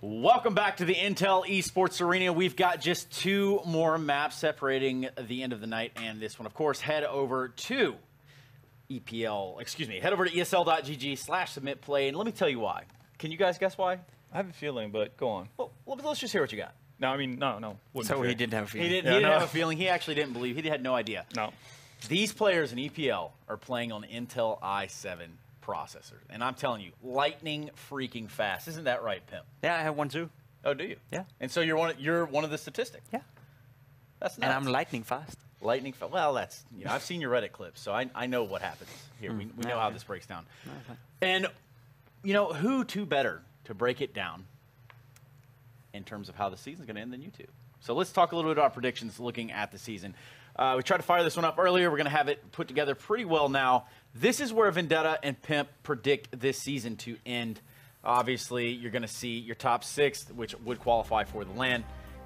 Welcome back to the Intel Esports Arena. We've got just 2 more maps separating the end of the night and this one. Of course, head over to head over to ESL.gg/submit play, and let me tell you why. Can you guys guess why? I have a feeling, but go on. Well, let's just hear what you got. No, I mean, no. So he didn't have a feeling. He didn't have a feeling. He actually didn't believe. He had no idea. No. These players in EPL are playing on Intel i7 processors, and I'm telling you, lightning freaking fast. Isn't that right, Pimp? Yeah, I have one too. Oh, do you? Yeah. And so you're one of the statistics. Yeah. That's nuts. And I'm lightning fast. Lightning fast. Well, that's, I've seen your Reddit clips, so I know what happens here. We know how this breaks down. And who to better to break it down in terms of how the season's going to end than you two? So let's talk a little bit about predictions looking at the season. We tried to fire this one up earlier. We're going to have it put together pretty well now. This is where Vendetta and Pimp predict this season to end. Obviously, you're going to see your top 6, which would qualify for the LAN,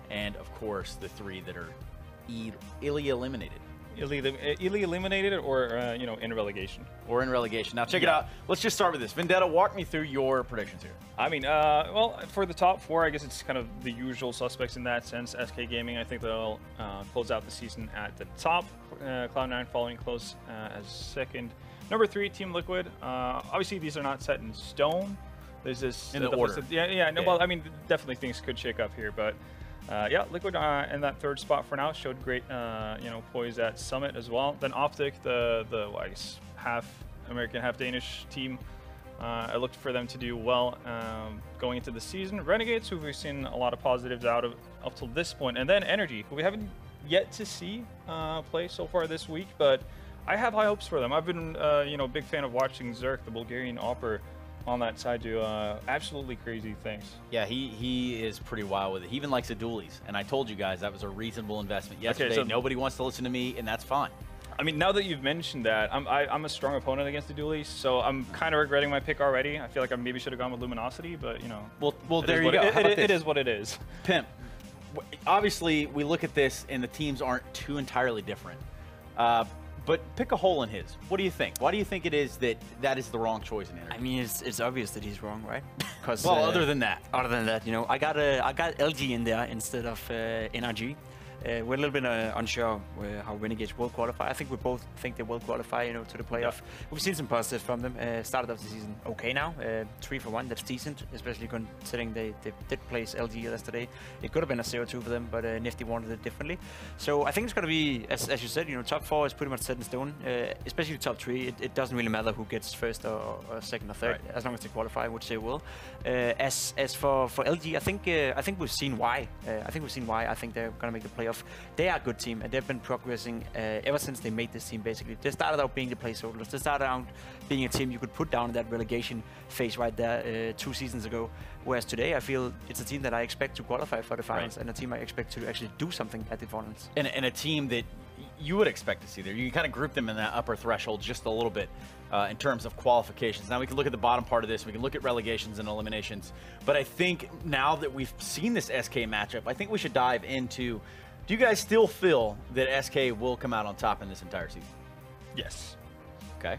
and, of course, the 3 that are eliminated. Eliminated or, in relegation. Or in relegation. Now, check it out. Let's just start with this. Vendetta, walk me through your predictions here. I mean, well, for the top 4, I guess it's kind of the usual suspects in that sense. SK Gaming, I think they'll close out the season at the top. Cloud9 following close as second. Number 3, Team Liquid. Obviously, these are not set in stone. There's this in the order. Well, I mean, definitely things could shake up here, but yeah, Liquid in that 3rd spot for now showed great, poise at Summit as well. Then Optic, the I guess half American, half Danish team. I looked for them to do well going into the season. Renegades, who we've seen a lot of positives out of up till this point, and then Energy, who we haven't yet to see play so far this week, but I have high hopes for them. I've been, a big fan of watching Zerk, the Bulgarian Opper, on that side do absolutely crazy things. Yeah, he is pretty wild with it. He even likes the dualies, and I told you guys that was a reasonable investment yesterday. Okay, so nobody wants to listen to me, and that's fine. I mean, now that you've mentioned that, I'm a strong opponent against the dualies, so I'm kind of regretting my pick already. I feel like I maybe should have gone with Luminosity, but Well, there you go. It is what it is. Pimp, obviously we look at this, and the teams aren't too entirely different. But pick a hole in his. What do you think? Why do you think it is that is the wrong choice in Energy? I mean, it's obvious that he's wrong, right? Because well, other than that, I got LG in there instead of NRG. We're a little bit unsure how Renegades will qualify. I think we both think they will qualify, to the playoff. Yeah. We've seen some positives from them. Started off the season okay now, 3 for 1. That's decent, especially considering they did place LG yesterday. It could have been a 0-2 for them, but Nifty wanted it differently. So I think it's going to be, as you said, top 4 is pretty much set in stone. Especially top 3, it doesn't really matter who gets first or second or third, right, as long as they qualify, which they will. As for LG, I think we've seen why. I think they're going to make the playoff. They are a good team, and they've been progressing ever since they made this team, basically. They started out being the placeholders. They started out being a team you could put down in that relegation phase right there 2 seasons ago. Whereas today, I feel it's a team that I expect to qualify for the finals, right, and a team I expect to actually do something at the finals. And a team that you would expect to see there. You can kind of group them in that upper threshold just a little bit in terms of qualifications. Now we can look at the bottom part of this. We can look at relegations and eliminations. But I think now that we've seen this SK matchup, I think we should dive into, do you guys still feel that SK will come out on top in this entire season? Yes. Okay.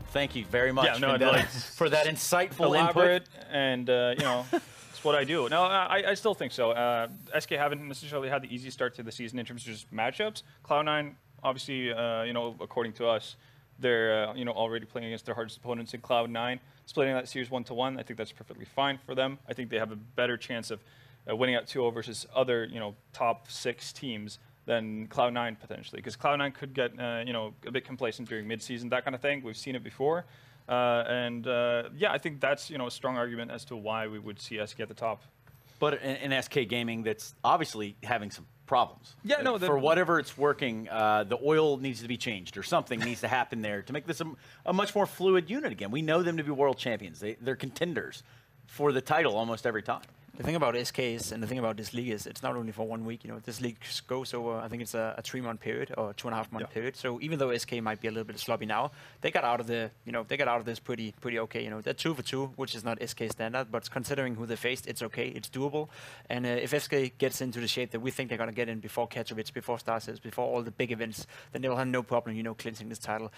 Thank you very much for that insightful elaborate input. And, it's what I do. No, I still think so. SK haven't necessarily had the easy start to the season in terms of just matchups. Cloud9, obviously, according to us, they're, already playing against their hardest opponents in Cloud9. Splitting that series 1-1, I think that's perfectly fine for them. I think they have a better chance of winning out 2-0 versus other, top 6 teams than Cloud9 potentially, because Cloud9 could get, a bit complacent during midseason, that kind of thing. We've seen it before, yeah, I think that's, a strong argument as to why we would see SK at the top. But an SK Gaming that's obviously having some problems. Yeah, no. For whatever it's working, the oil needs to be changed, or something needs to happen there to make this a much more fluid unit again. We know them to be world champions. They're contenders for the title almost every time. The thing about SK is, and the thing about this league is, it's not only for 1 week. This league goes over, I think it's a 3-month period or 2.5-month period. So even though SK might be a little bit sloppy now, they got out of this pretty okay. They're 2 for 2, which is not SK standard, but considering who they faced, it's okay, it's doable. And if SK gets into the shape that we think they're gonna get in before Katowice, before Star Citizen, before all the big events, then they will have no problem, clinching this title.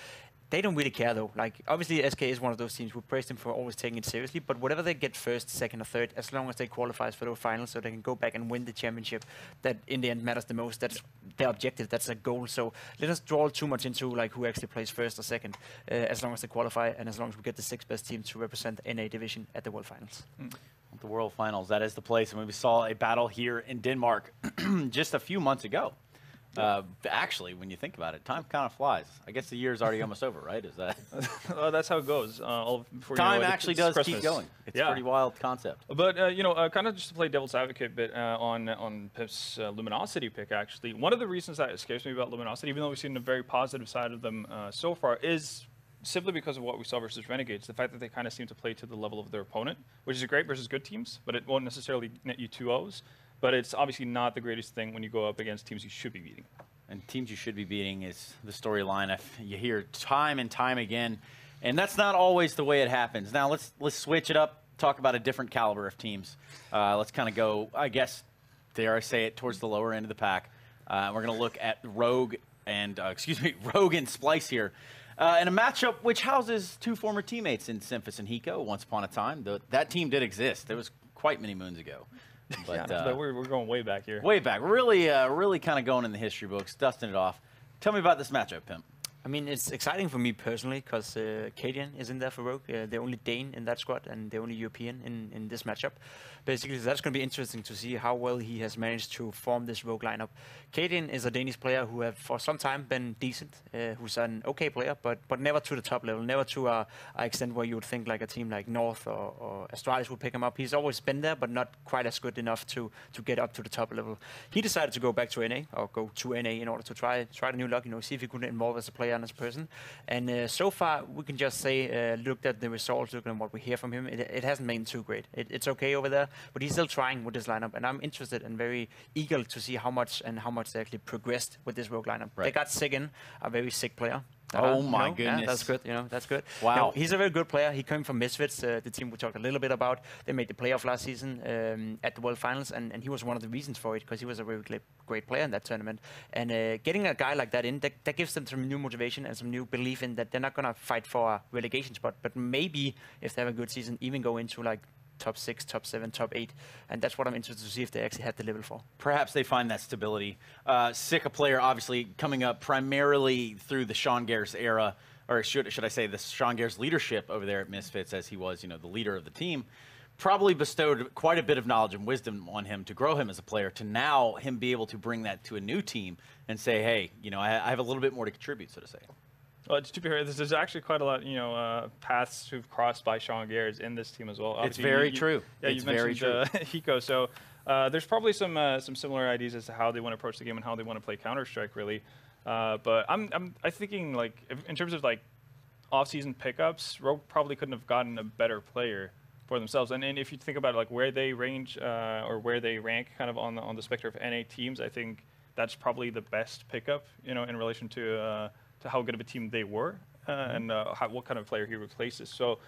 they don't really care though. Like obviously SK is one of those teams. We praise them for always taking it seriously. But whatever they get first, second, or third, as long as they qualify for the finals, so they can go back and win the championship, that in the end matters the most. That's their objective. That's their goal. So let us draw too much into like who actually plays first or second, as long as they qualify and as long as we get the 6 best teams to represent NA division at the World Finals. The World Finals, that is the place. And we saw a battle here in Denmark just a few months ago. Actually, when you think about it, time kind of flies. I guess the year's already almost over, right? Is that? That's how it goes. Time actually does keep going. It's a pretty wild concept. But kind of just to play devil's advocate a bit on Pip's Luminosity pick. Actually, one of the reasons that scares me about Luminosity, even though we've seen the very positive side of them so far, is simply because of what we saw versus Renegades. The fact that they kind of seem to play to the level of their opponent, which is great versus good teams, but it won't necessarily net you 2-0s. But it's obviously not the greatest thing when you go up against teams you should be beating. And teams you should be beating is the storyline you hear time and time again. And that's not always the way it happens. Now let's switch it up, talk about a different caliber of teams. Let's kind of go, I guess, dare I say it, towards the lower end of the pack. We're going to look at Rogue and Splyce here. In a matchup which houses 2 former teammates in Simphis and Hiko once upon a time. That team did exist. It was quite many moons ago. But, we're going way back here. Way back. Really kind of going in the history books, dusting it off. Tell me about this matchup, Pimp. I mean, it's exciting for me personally because Cadian is in there for Rogue. The only Dane in that squad and the only European in this matchup. Basically, that's going to be interesting to see how well he has managed to form this Rogue lineup. Cadian is a Danish player who have for some time been decent, who's an okay player, but never to the top level, never to an extent where you would think like a team like North or Astralis would pick him up. He's always been there, but not quite as good enough to get up to the top level. He decided to go back to NA, or go to NA in order to try the new luck, see if he could involve as a player and as a person. And so far, we can just say, looked at the results, looking at what we hear from him, it hasn't been too great. It's okay over there, but he's still trying with this lineup, and I'm interested and very eager to see how much they actually progressed with this Rogue lineup. Right. They got Sigyn, a very sick player. Oh my goodness. Yeah, that's good. That's good. Wow. He's a very good player. He came from Misfits, the team we talked a little bit about. They made the playoff last season at the World Finals, and he was one of the reasons for it because he was a very great player in that tournament. And getting a guy like that in, that gives them some new motivation and some new belief in that they're not going to fight for a relegation spot, but maybe if they have a good season, even go into like top 6, top 7, top 8, and that's what I'm interested to see if they actually had the level for. Perhaps they find that stability. Sika player, obviously coming up primarily through the Sean Garris era, or should I say the Sean Garris leadership over there at Misfits, as he was, the leader of the team. Probably bestowed quite a bit of knowledge and wisdom on him to grow him as a player. To now him be able to bring that to a new team and say, hey, I have a little bit more to contribute, so to say. Well, to be fair, there's actually quite a lot, paths who've crossed by Sean Garris in this team as well. Obviously, it's very true. Yeah, you mentioned Hiko, so there's probably some similar ideas as to how they want to approach the game and how they want to play Counter-Strike, really. But I'm thinking, like, in terms of like off-season pickups, Rogue probably couldn't have gotten a better player for themselves. And if you think about like where they range or where they rank, kind of on the spectrum of NA teams, I think that's probably the best pickup, in relation to how good of a team they were and what kind of player he replaces. So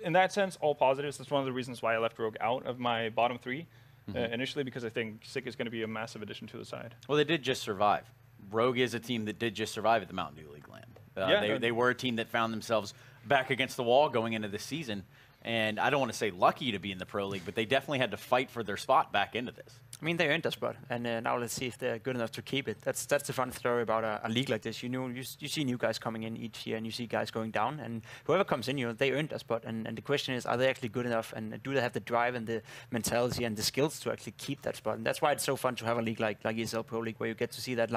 in that sense, all positives. That's one of the reasons why I left Rogue out of my bottom 3 initially, because I think Sick is going to be a massive addition to the side. Well, they did just survive. Rogue is a team that did just survive at the Mountain Dew League land. They were a team that found themselves back against the wall going into this season. And I don't want to say lucky to be in the Pro League, but they definitely had to fight for their spot back into this. I mean, they earned their spot, and now let's see if they're good enough to keep it. That's the fun story about a league like this. You see new guys coming in each year, and you see guys going down, and whoever comes in, they earned their spot. And the question is, are they actually good enough, and do they have the drive and the mentality and the skills to actually keep that spot? And that's why it's so fun to have a league like ESL Pro League, where you get to see that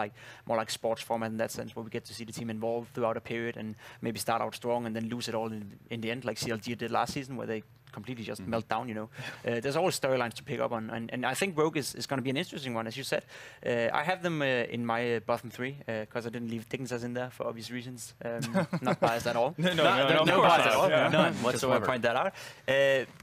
more like sports format in that sense, where we get to see the team involved throughout a period and maybe start out strong and then lose it all in the end, like CLG did last season, where they completely just melt down, There's always storylines to pick up on, and I think Rogue is going to be an interesting one, as you said. I have them in my bottom 3 because I didn't leave Dickinsas in there for obvious reasons. Not biased at all. No bias at all. None whatsoever. Just want to point that out.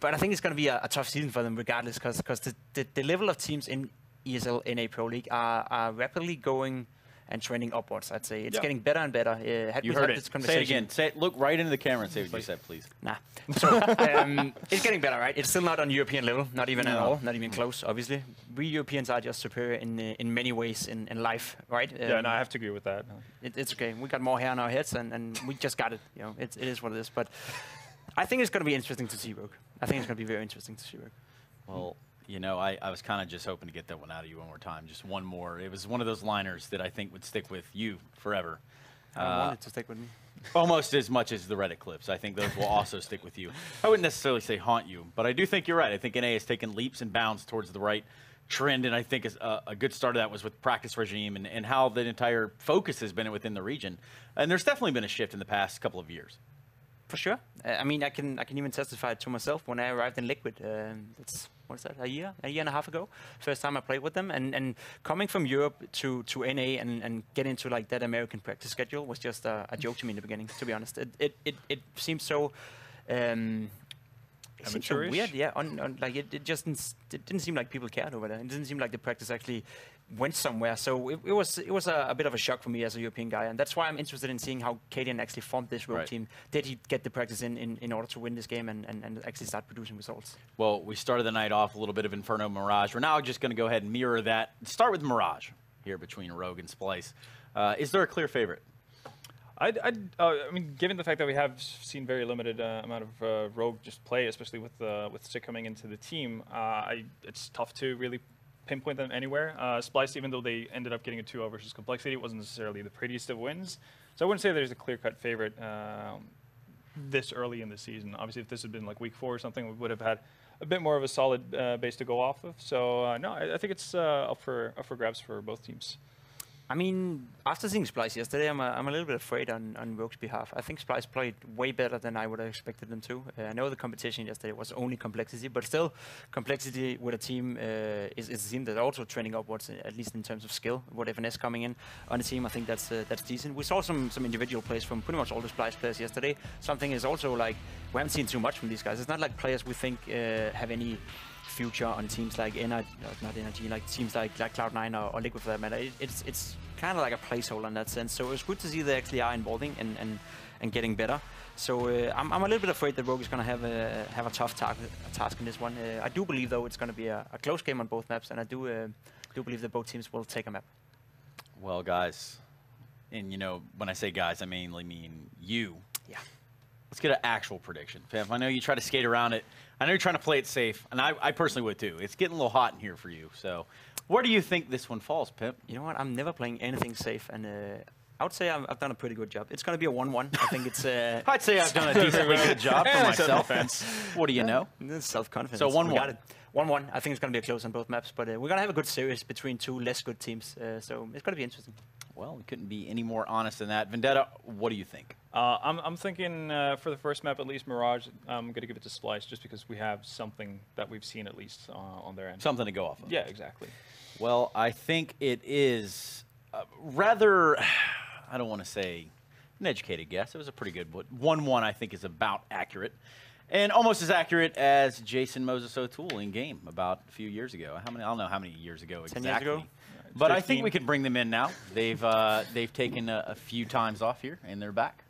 But I think it's going to be a tough season for them regardless, because the level of teams in ESL NA Pro League are rapidly going and trending upwards. I'd say it's getting better and better. You heard it. Say it again. Say it. Look right into the camera and say what you said, please. Nah. So it's getting better, right? It's still not on European level, not even at all, not even close. Obviously, we Europeans are just superior in many ways in life, right? Yeah, no, I have to agree with that. It's okay. We got more hair on our heads, and we just got it. You know, it is what it is. But I think it's going to be interesting to see Rogue. I think it's going to be very interesting to see Rogue. Well, you know, I was kind of just hoping to get that one out of you one more time. Just one more. It was one of those liners that I think would stick with you forever. I want it to stick with me. Almost as much as the Reddit clips. I think those will also stick with you. I wouldn't necessarily say haunt you, but I do think you're right. I think NA has taken leaps and bounds towards the right trend, and I think a good start of that was with practice regime and how the entire focus has been within the region. And there's definitely been a shift in the past couple of years. For sure. I mean, I can even testify to myself when I arrived in Liquid. It's what is that? A year and a half ago. First time I played with them, and coming from Europe to NA and get into like that American practice schedule was just a joke to me in the beginning. To be honest, it seemed so. It seemed so weird, yeah. Like it didn't seem like people cared over there. It didn't seem like the practice actually went somewhere. So it was a bit of a shock for me as a European guy, and that's why I'm interested in seeing how Cadian actually formed this Rogue team. Did he get the practice in order to win this game and actually start producing results? Well, we started the night off a little bit of Inferno Mirage. We're now just going to go ahead and mirror that. Start with Mirage here between Rogue and Splyce. Is there a clear favorite? I mean, given the fact that we have seen very limited amount of Rogue just play, especially with Stick coming into the team, it's tough to really pinpoint them anywhere. Splyce, even though they ended up getting a 2-0 versus Complexity, it wasn't necessarily the prettiest of wins. So I wouldn't say there's a clear-cut favorite this early in the season. Obviously, if this had been like week 4 or something, we would have had a bit more of a solid base to go off of. So no, I think it's up for grabs for both teams. I mean, after seeing Splyce yesterday, I'm a little bit afraid on Rogue's behalf. I think Splyce played way better than I would have expected them to. I know the competition yesterday was only Complexity, but still, Complexity with a team is a team that's also trending upwards, at least in terms of skill. With FNS coming in on the team, I think that's decent. We saw some individual plays from pretty much all the Splyce players yesterday. Something is also like, we haven't seen too much from these guys. It's not like players we think have any future on teams like like teams like Cloud9 or Liquid for that matter. It's kind of like a placeholder in that sense. So it's good to see they actually are involving and getting better. So I'm a little bit afraid that Rogue is going to have a tough task in this one. I do believe though it's going to be a close game on both maps, and I do believe that both teams will take a map. Well, guys, and you know when I say guys, I mainly mean you. Yeah. Let's get an actual prediction. Pimp, I know you try to skate around it. I know you're trying to play it safe, and I personally would too. It's getting a little hot in here for you. So where do you think this one falls, Pimp? You know what? I'm never playing anything safe, and I would say I've done a pretty good job. It's going to be a 1-1. I think it's... I'd say I've done a decently good job for myself. What do you know? Self-confidence. So 1-1. 1-1. I think it's going to be a close on both maps, but we're going to have a good series between two less good teams, so it's going to be interesting. Well, we couldn't be any more honest than that. Vendetta, what do you think? I'm thinking for the first map, at least Mirage, I'm going to give it to Splyce just because we have something that we've seen at least on their end. Something to go off of. Yeah, exactly. Well, I think it is rather, I don't want to say an educated guess. It was a pretty good one. 1-1 I think is about accurate. And almost as accurate as Jason Moses O'Toole in game about a few years ago. I don't know how many years ago exactly. 10 years ago? But 15. I think we can bring them in now. They've taken a few times off here, and they're back.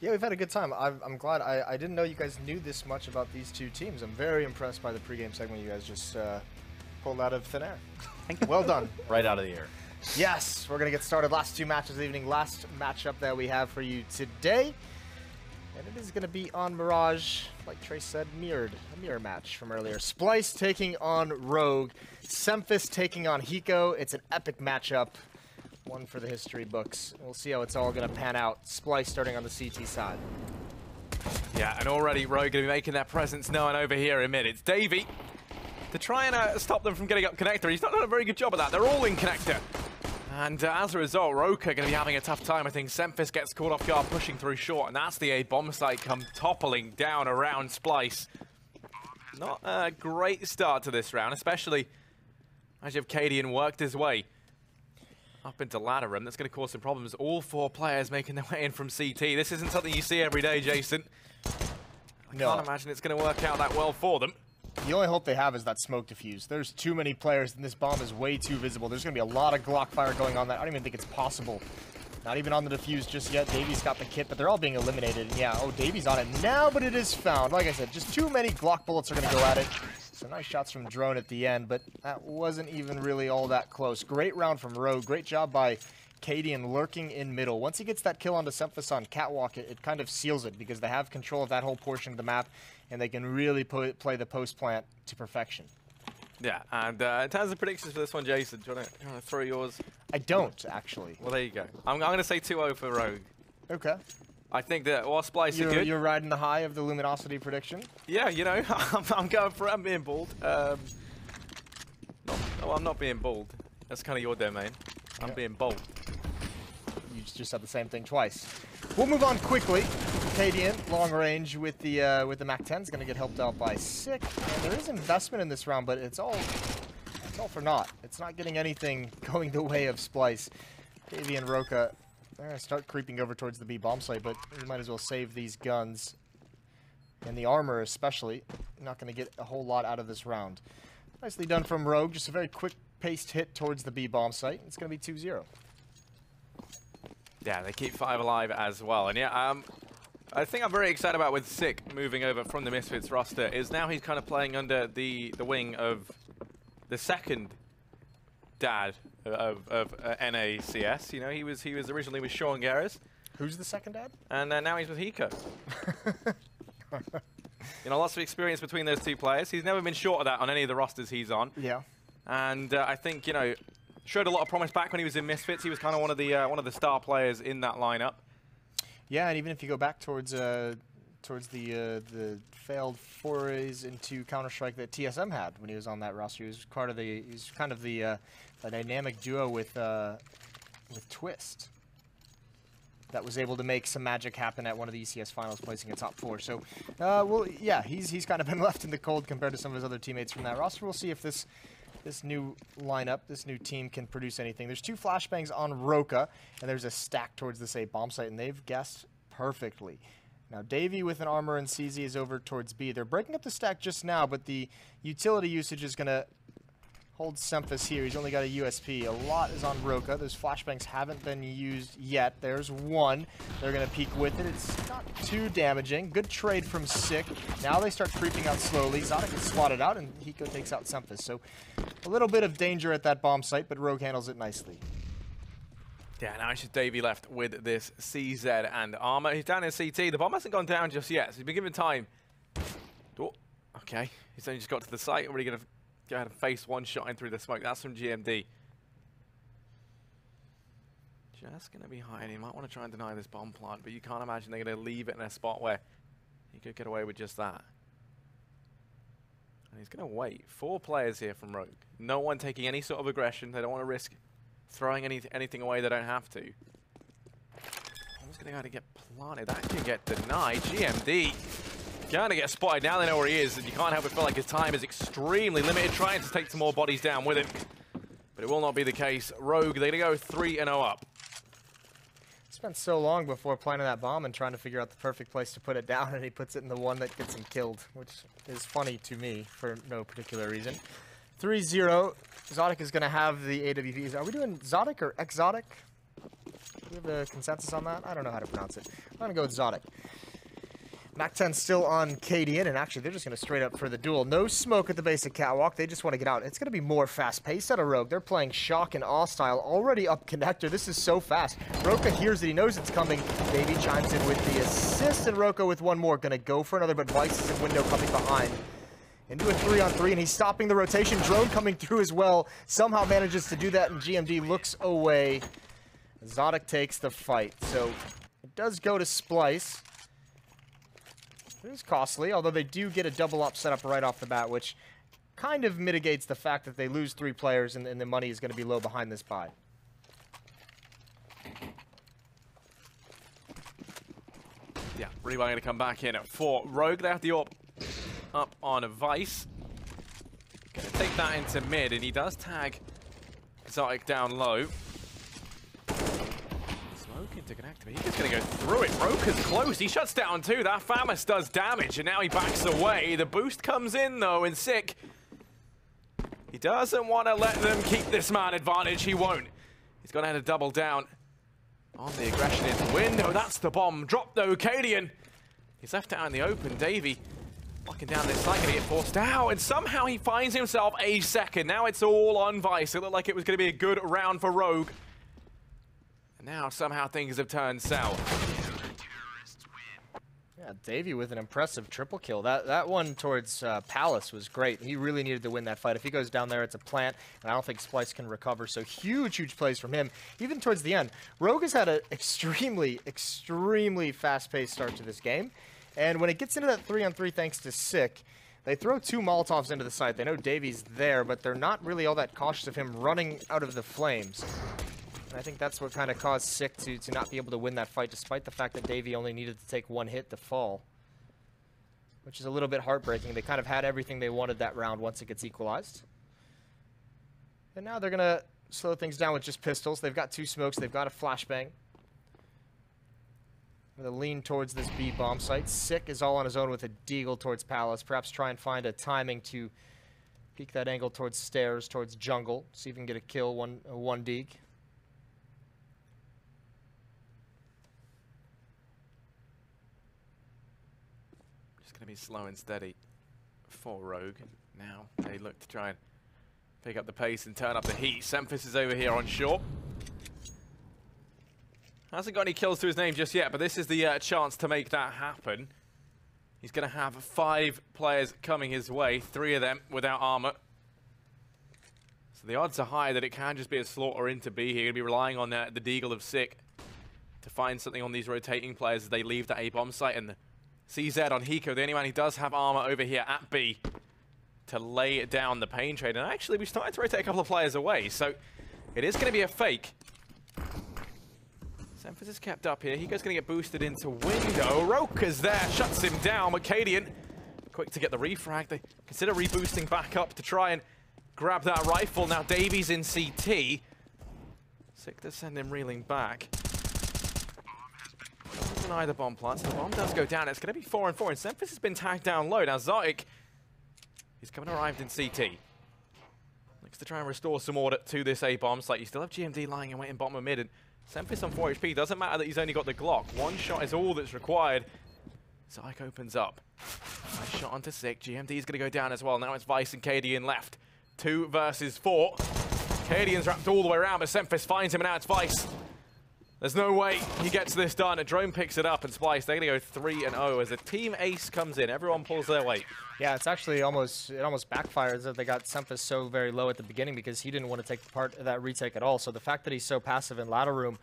Yeah, we've had a good time. I'm glad. I didn't know you guys knew this much about these two teams. I'm very impressed by the pregame segment you guys just pulled out of thin air. Thank you. Well done. Right out of the air. Yes, we're going to get started. Last 2 matches of the evening. Last matchup that we have for you today. And it is going to be on Mirage, like Trace said, a mirror match from earlier. Splyce taking on Rogue. Semphis taking on Hiko. It's an epic matchup. One for the history books. We'll see how it's all going to pan out. Splyce starting on the CT side. Yeah, and already Rogue going to be making their presence known over here in mid. It's Davey to try and stop them from getting up connector. He's not done a very good job of that. They're all in connector. And as a result, Rogue are going to be having a tough time. I think Semphis gets caught off guard pushing through short, and that's the A bomb site come toppling down around Splyce. Not a great start to this round, especially as if Cadian worked his way up into ladder room. That's going to cause some problems. All 4 players making their way in from CT. This isn't something you see every day, Jason. I can't imagine it's going to work out that well for them. The only hope they have is that smoke diffuse. There's too many players, and this bomb is way too visible. There's going to be a lot of Glock fire going on that. I don't even think it's possible. Not even on the defuse just yet. Davy's got the kit, but they're all being eliminated. Yeah, oh, Davy's on it now, but it is found. Like I said, just too many Glock bullets are going to go at it. So nice shots from Drone at the end, but that wasn't even really all that close. Great round from Rogue. Great job by Cadian lurking in middle. Once he gets that kill onto Semphis on Catwalk, it kind of seals it because they have control of that whole portion of the map, and they can really play the post plant to perfection. Yeah, and in terms of predictions for this one, Jason, do you want to throw yours? I don't, actually. Well, there you go. I'm going to say 2-0 for Rogue. Okay. I think that while Splyce are good... You're riding the high of the Luminosity prediction? Yeah, you know, I'm going for it. I'm being bold. No, I'm not being bold. That's kind of your domain. I'm being bold. You just said the same thing twice. We'll move on quickly. Cadian, long range with the MAC-10 is going to get helped out by Sick. And there is investment in this round, but it's all for naught. It's not getting anything going the way of Splyce. Davey and Roka, they're going to start creeping over towards the B bomb site, but you might as well save these guns. And the armor especially. Not going to get a whole lot out of this round. Nicely done from Rogue. Just a very quick-paced hit towards the B bomb site. It's going to be 2-0. Yeah, they keep 5 alive as well. And yeah, I think I'm very excited about with Sick moving over from the Misfits roster is now he's kind of playing under the wing of the second dad of NACS. You know, he was originally with Sean Garris. Who's the second dad? And now he's with Hiko. You know, lots of experience between those two players. He's never been short of that on any of the rosters he's on. Yeah. And I think, you know, showed a lot of promise back when he was in Misfits. He was kind of one of the star players in that lineup. Yeah, and even if you go back towards the failed forays into Counter-Strike that TSM had when he was on that roster, he was part of he's kind of the dynamic duo with Twist that was able to make some magic happen at one of the ECS finals, placing a top 4. So, well, yeah, he's kind of been left in the cold compared to some of his other teammates from that roster. We'll see if this new lineup, this new team can produce anything. There's 2 flashbangs on Roka, and there's a stack towards this A bomb site, and they've guessed perfectly. Now, Davey with an armor and CZ is over towards B. They're breaking up the stack just now, but the utility usage is going to hold Semphis here. He's only got a USP. A lot is on Roka. Those flashbangs haven't been used yet. There's one. They're going to peek with it. It's not too damaging. Good trade from Sick. Now they start creeping out slowly. Zotic is swatted out, and Hiko takes out Semphis. So a little bit of danger at that bomb site, but Rogue handles it nicely. Yeah, now it's just Davey left with this CZ and armor. He's down in CT. The bomb hasn't gone down just yet, so he's been given time. Oh, okay. He's only just got to the site. Already going to go ahead and face one shot in through the smoke. That's from GMD. Just going to be hiding. He might want to try and deny this bomb plant, but you can't imagine they're going to leave it in a spot where he could get away with just that. And he's going to wait. 4 players here from Rogue. No one taking any sort of aggression. They don't want to risk throwing anything away they don't have to. Bomb's going to go to get planted. That can get denied. GMD going to get spotted. Now they know where he is, and you can't help but feel like his time is extremely limited, trying to take some more bodies down with him. But it will not be the case. Rogue, they're going to go 3-0 up. Spent so long before planting that bomb and trying to figure out the perfect place to put it down, and he puts it in the one that gets him killed, which is funny to me for no particular reason. 3-0. Zotic is going to have the AWPs. Are we doing Zotic or Exotic? Do we have a consensus on that? I don't know how to pronounce it. I'm going to go with Zotic. MAC-10 still on Cadian, and actually they're just going to straight up for the duel. No smoke at the base of Catwalk. They just want to get out. It's going to be more fast-paced at a Rogue. They're playing Shock and Awe style. Already up connector. This is so fast. Roka hears it. He knows it's coming. Davey chimes in with the assist, and Roka with one more. Going to go for another, but Vice is in window coming behind. Into a 3-on-3, and he's stopping the rotation. Drone coming through as well. Somehow manages to do that, and GMD looks away. Zotic takes the fight. So it does go to Splyce. It is costly, although they do get a double-up setup right off the bat, which kind of mitigates the fact that they lose 3 players and the money is going to be low behind this buy. Yeah, Reebok going to come back in for Rogue. They have the AWP up on a Vice. Going to take that into mid, and he does tag Exotic down low. Smoke into to connect, but he's going to go through it. Roker's close. He shuts down too. That Famas does damage, and now he backs away. The boost comes in, though, and Sick, he doesn't want to let them keep this man advantage. He won't. He's going to have to double down on the aggression into window. That's the bomb drop, though. Cadian, he's left out in the open. Davey walking down this side, going to get forced out, and somehow he finds himself a second. Now it's all on Vice. It looked like it was going to be a good round for Rogue. And now somehow things have turned south. Yeah, Davey with an impressive triple kill. That one towards Palace was great. He really needed to win that fight. If he goes down there, it's a plant, and I don't think Splyce can recover. So huge plays from him, even towards the end. Rogue has had an extremely fast-paced start to this game. And when it gets into that 3-on-3 thanks to Sick, they throw 2 Molotovs into the site. They know Davey's there, but they're not really all that cautious of him running out of the flames. And I think that's what kind of caused Sick to not be able to win that fight, despite the fact that Davey only needed to take 1 hit to fall. Which is a little bit heartbreaking. They kind of had everything they wanted that round once it gets equalized. And now they're going to slow things down with just pistols. They've got 2 smokes. They've got a flashbang. With a lean towards this B bomb site. Sick is all on his own with a deagle towards Palace. Perhaps try and find a timing to peek that angle towards stairs, towards jungle. See if he can get a kill, one deeg. Going to be slow and steady for Rogue. Now they look to try and pick up the pace and turn up the heat. Semphis is over here on shore. Hasn't got any kills to his name just yet, but this is the chance to make that happen. He's going to have 5 players coming his way, 3 of them without armor. So the odds are high that it can just be a slaughter into B here. Going to be relying on the deagle of Sick to find something on these rotating players as they leave the A bomb site, and the CZ on Hiko, the only man who does have armor over here at B to lay down the pain trade. And actually, we started to rotate a couple of players away, so it is going to be a fake. Semphis is kept up here. Hiko's going to get boosted into window. Roka's there, shuts him down. Cadian, quick to get the refrag. They consider reboosting back up to try and grab that rifle. Now Davies in CT. Sick to send him reeling back. Deny the bomb plant, so the bomb does go down. It's going to be 4-on-4, and Semphis has been tagged down low. Now Zotic, he's arrived in CT. Looks to try and restore some order to this A bomb site. You still have GMD lying in wait in bottom of mid, and Semphis on 4 HP. Doesn't matter that he's only got the Glock. 1 shot is all that's required. Zotic opens up. Nice shot onto Sick. GMD is going to go down as well. Now it's Vice and Cadian left. 2 versus 4. Cadian's wrapped all the way around, but Semphis finds him, and now it's Vice. There's no way he gets this done. A drone picks it up, and Splyce, they're going to go 3-0 as a team ace comes in. Everyone pulls their weight. Yeah, it's actually it almost backfires that they got Semphis so very low at the beginning because he didn't want to take part of that retake at all. So the fact that he's so passive in ladder room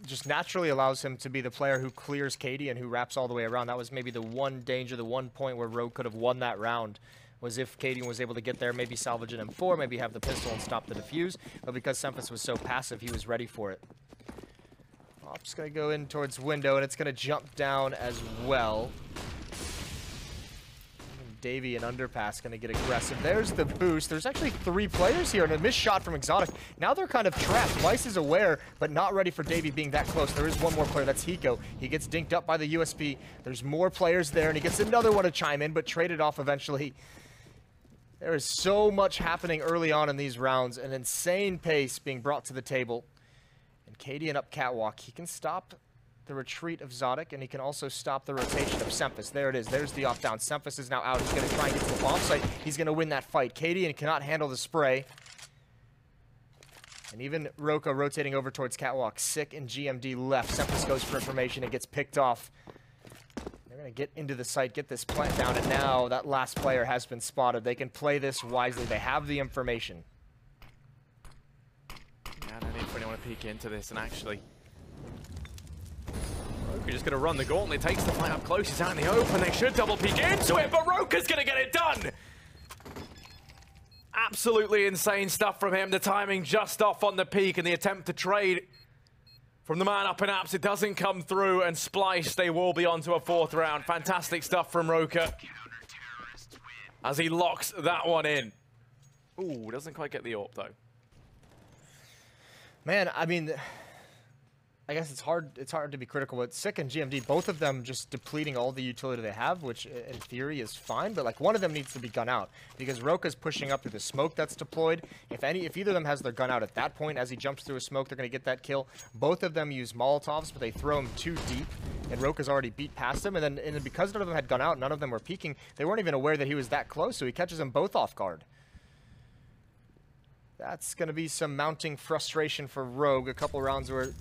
just naturally allows him to be the player who clears Katie and who wraps all the way around. That was maybe the one danger, the one point where Rogue could have won that round, was if Katie was able to get there, maybe salvage an M4, maybe have the pistol and stop the defuse. But because Semphis was so passive, he was ready for it. Op's going to go in towards window, and it's going to jump down as well. And Davey and Underpass going to get aggressive. There's the boost. There's actually 3 players here, and a missed shot from Exotic. Now they're kind of trapped. Vice is aware, but not ready for Davey being that close. There is one more player. That's Hiko. He gets dinked up by the USP. There's more players there, and he gets another one to chime in, but traded off eventually. There is so much happening early on in these rounds. An insane pace being brought to the table. And Cadian up catwalk. He can stop the retreat of Zotic, and he can also stop the rotation of Semphis. There it is. There's the off-down. Semphis is now out. He's going to try and get to the bomb site. He's going to win that fight. Cadian cannot handle the spray. And even Roka rotating over towards catwalk. Sick and GMD left. Semphis goes for information and gets picked off. They're going to get into the site, get this plant down, and now that last player has been spotted. They can play this wisely. They have the information. I don't need for anyone to peek into this, and actually Roka's just going to run the gauntlet, takes the fight up close, he's out in the open, they should double peek into it, but Roka's going to get it done! Absolutely insane stuff from him, the timing just off on the peak, and the attempt to trade from the man up in apps, it doesn't come through, and Splyce, they will be on to a 4th round. Fantastic stuff from Roka as he locks that one in. Ooh, doesn't quite get the AWP though. Man, I mean, I guess it's hard to be critical, but Sick and GMD, both of them just depleting all the utility they have, which in theory is fine, but like one of them needs to be gun out because Roka's pushing up through the smoke that's deployed. If either of them has their gun out at that point as he jumps through a smoke, they're going to get that kill. Both of them use Molotovs, but they throw him too deep, and Roka's already beat past him, and then because none of them had gun out, none of them were peeking, they weren't even aware that he was that close, so he catches them both off guard. That's going to be some mounting frustration for Rogue, a couple rounds where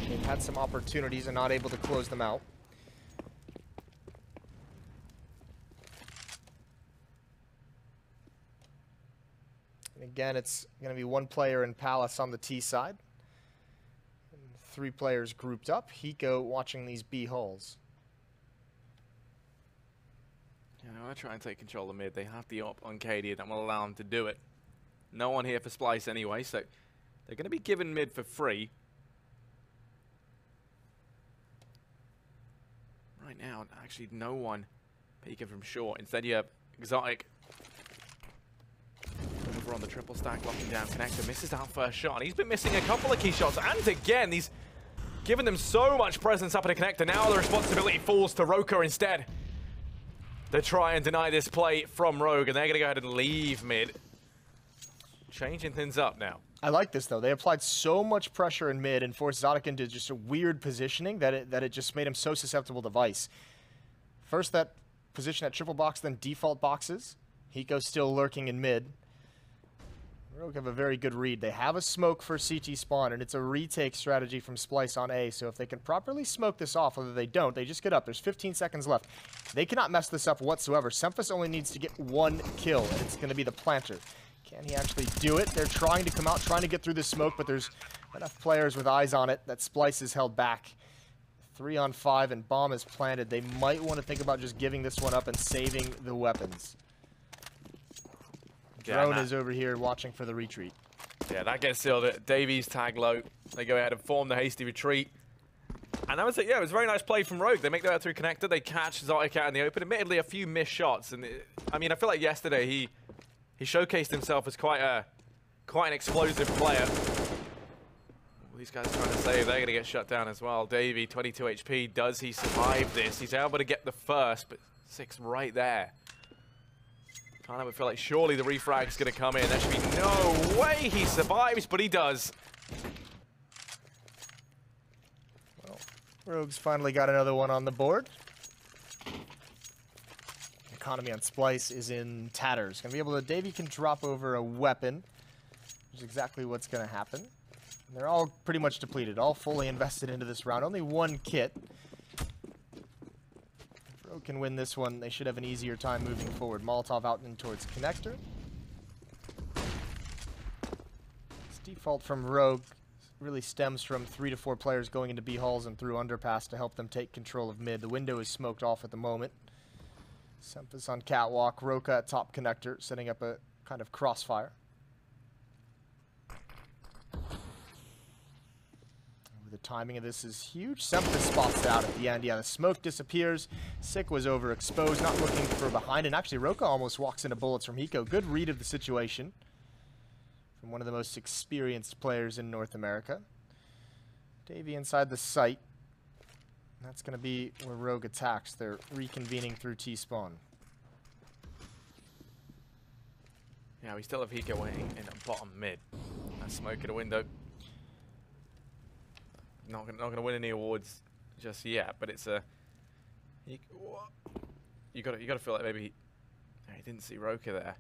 they've had some opportunities and not able to close them out. And again, it's going to be one player in Palace on the T side. And 3 players grouped up. Hiko watching these B holes. Yeah, they want to try and take control of mid. They have the op on KD that will allow them to do it. No one here for Splyce anyway, so they're going to be given mid for free. Right now, actually no one peeking from short. Instead you have Exotic over on the triple stack, locking down connector, misses out first shot, and he's been missing a couple of key shots, and again, he's given them so much presence up in the connector. Now the responsibility falls to Roka instead to try and deny this play from Rogue, and they're going to go ahead and leave mid. Changing things up now. I like this, though. They applied so much pressure in mid and forced Zotic into just a weird positioning that it just made him so susceptible to Vice. First that position at triple box, then default boxes. Hiko's still lurking in mid. Rogue have a very good read. They have a smoke for CT spawn, and it's a retake strategy from Splyce on A, so if they can properly smoke this off, whether they don't, they just get up. There's 15 seconds left. They cannot mess this up whatsoever. Semphis only needs to get 1 kill, and it's going to be the planter. Can he actually do it? They're trying to come out, trying to get through the smoke, but there's enough players with eyes on it that Splyce is held back. 3 on 5, and bomb is planted. They might want to think about just giving this one up and saving the weapons. Drone is over here watching for the retreat. Yeah, that gets sealed at Davies tag low. They go ahead and form the hasty retreat. And that was it. Yeah, it was a very nice play from Rogue. They make their way through connector. They catch Zotic out in the open. Admittedly, a few missed shots. And I mean, I feel like yesterday he showcased himself as quite an explosive player. These guys are trying to save. They're going to get shut down as well. Davey, 22 HP. Does he survive this? He's able to get the first, but 6 right there. Can't ever feel like surely the refrag's going to come in. There should be no way he survives, but he does. Well, Rogue's finally got another one on the board. Economy on Splyce is in tatters. Gonna be able to, Davey can drop over a weapon, which is exactly what's gonna happen. And they're all pretty much depleted, all fully invested into this round. Only 1 kit. If Rogue can win this one, they should have an easier time moving forward. Molotov out and towards connector. This default from Rogue really stems from 3 to 4 players going into B halls and through underpass to help them take control of mid. The window is smoked off at the moment. Semphis on catwalk, Roka at top connector, setting up a kind of crossfire. The timing of this is huge. Semphis spots it out at the end. Yeah, the smoke disappears. Sick was overexposed, not looking for behind, and actually Roka almost walks into bullets from Hiko. Good read of the situation from one of the most experienced players in North America. Davey inside the site. That's going to be where Rogue attacks. They're reconvening through T-spawn. Yeah, we still have Hiko waiting in the bottom mid. That smoke at a window. Not gonna win any awards just yet, but it's a. You gotta feel like maybe he didn't see Roka there.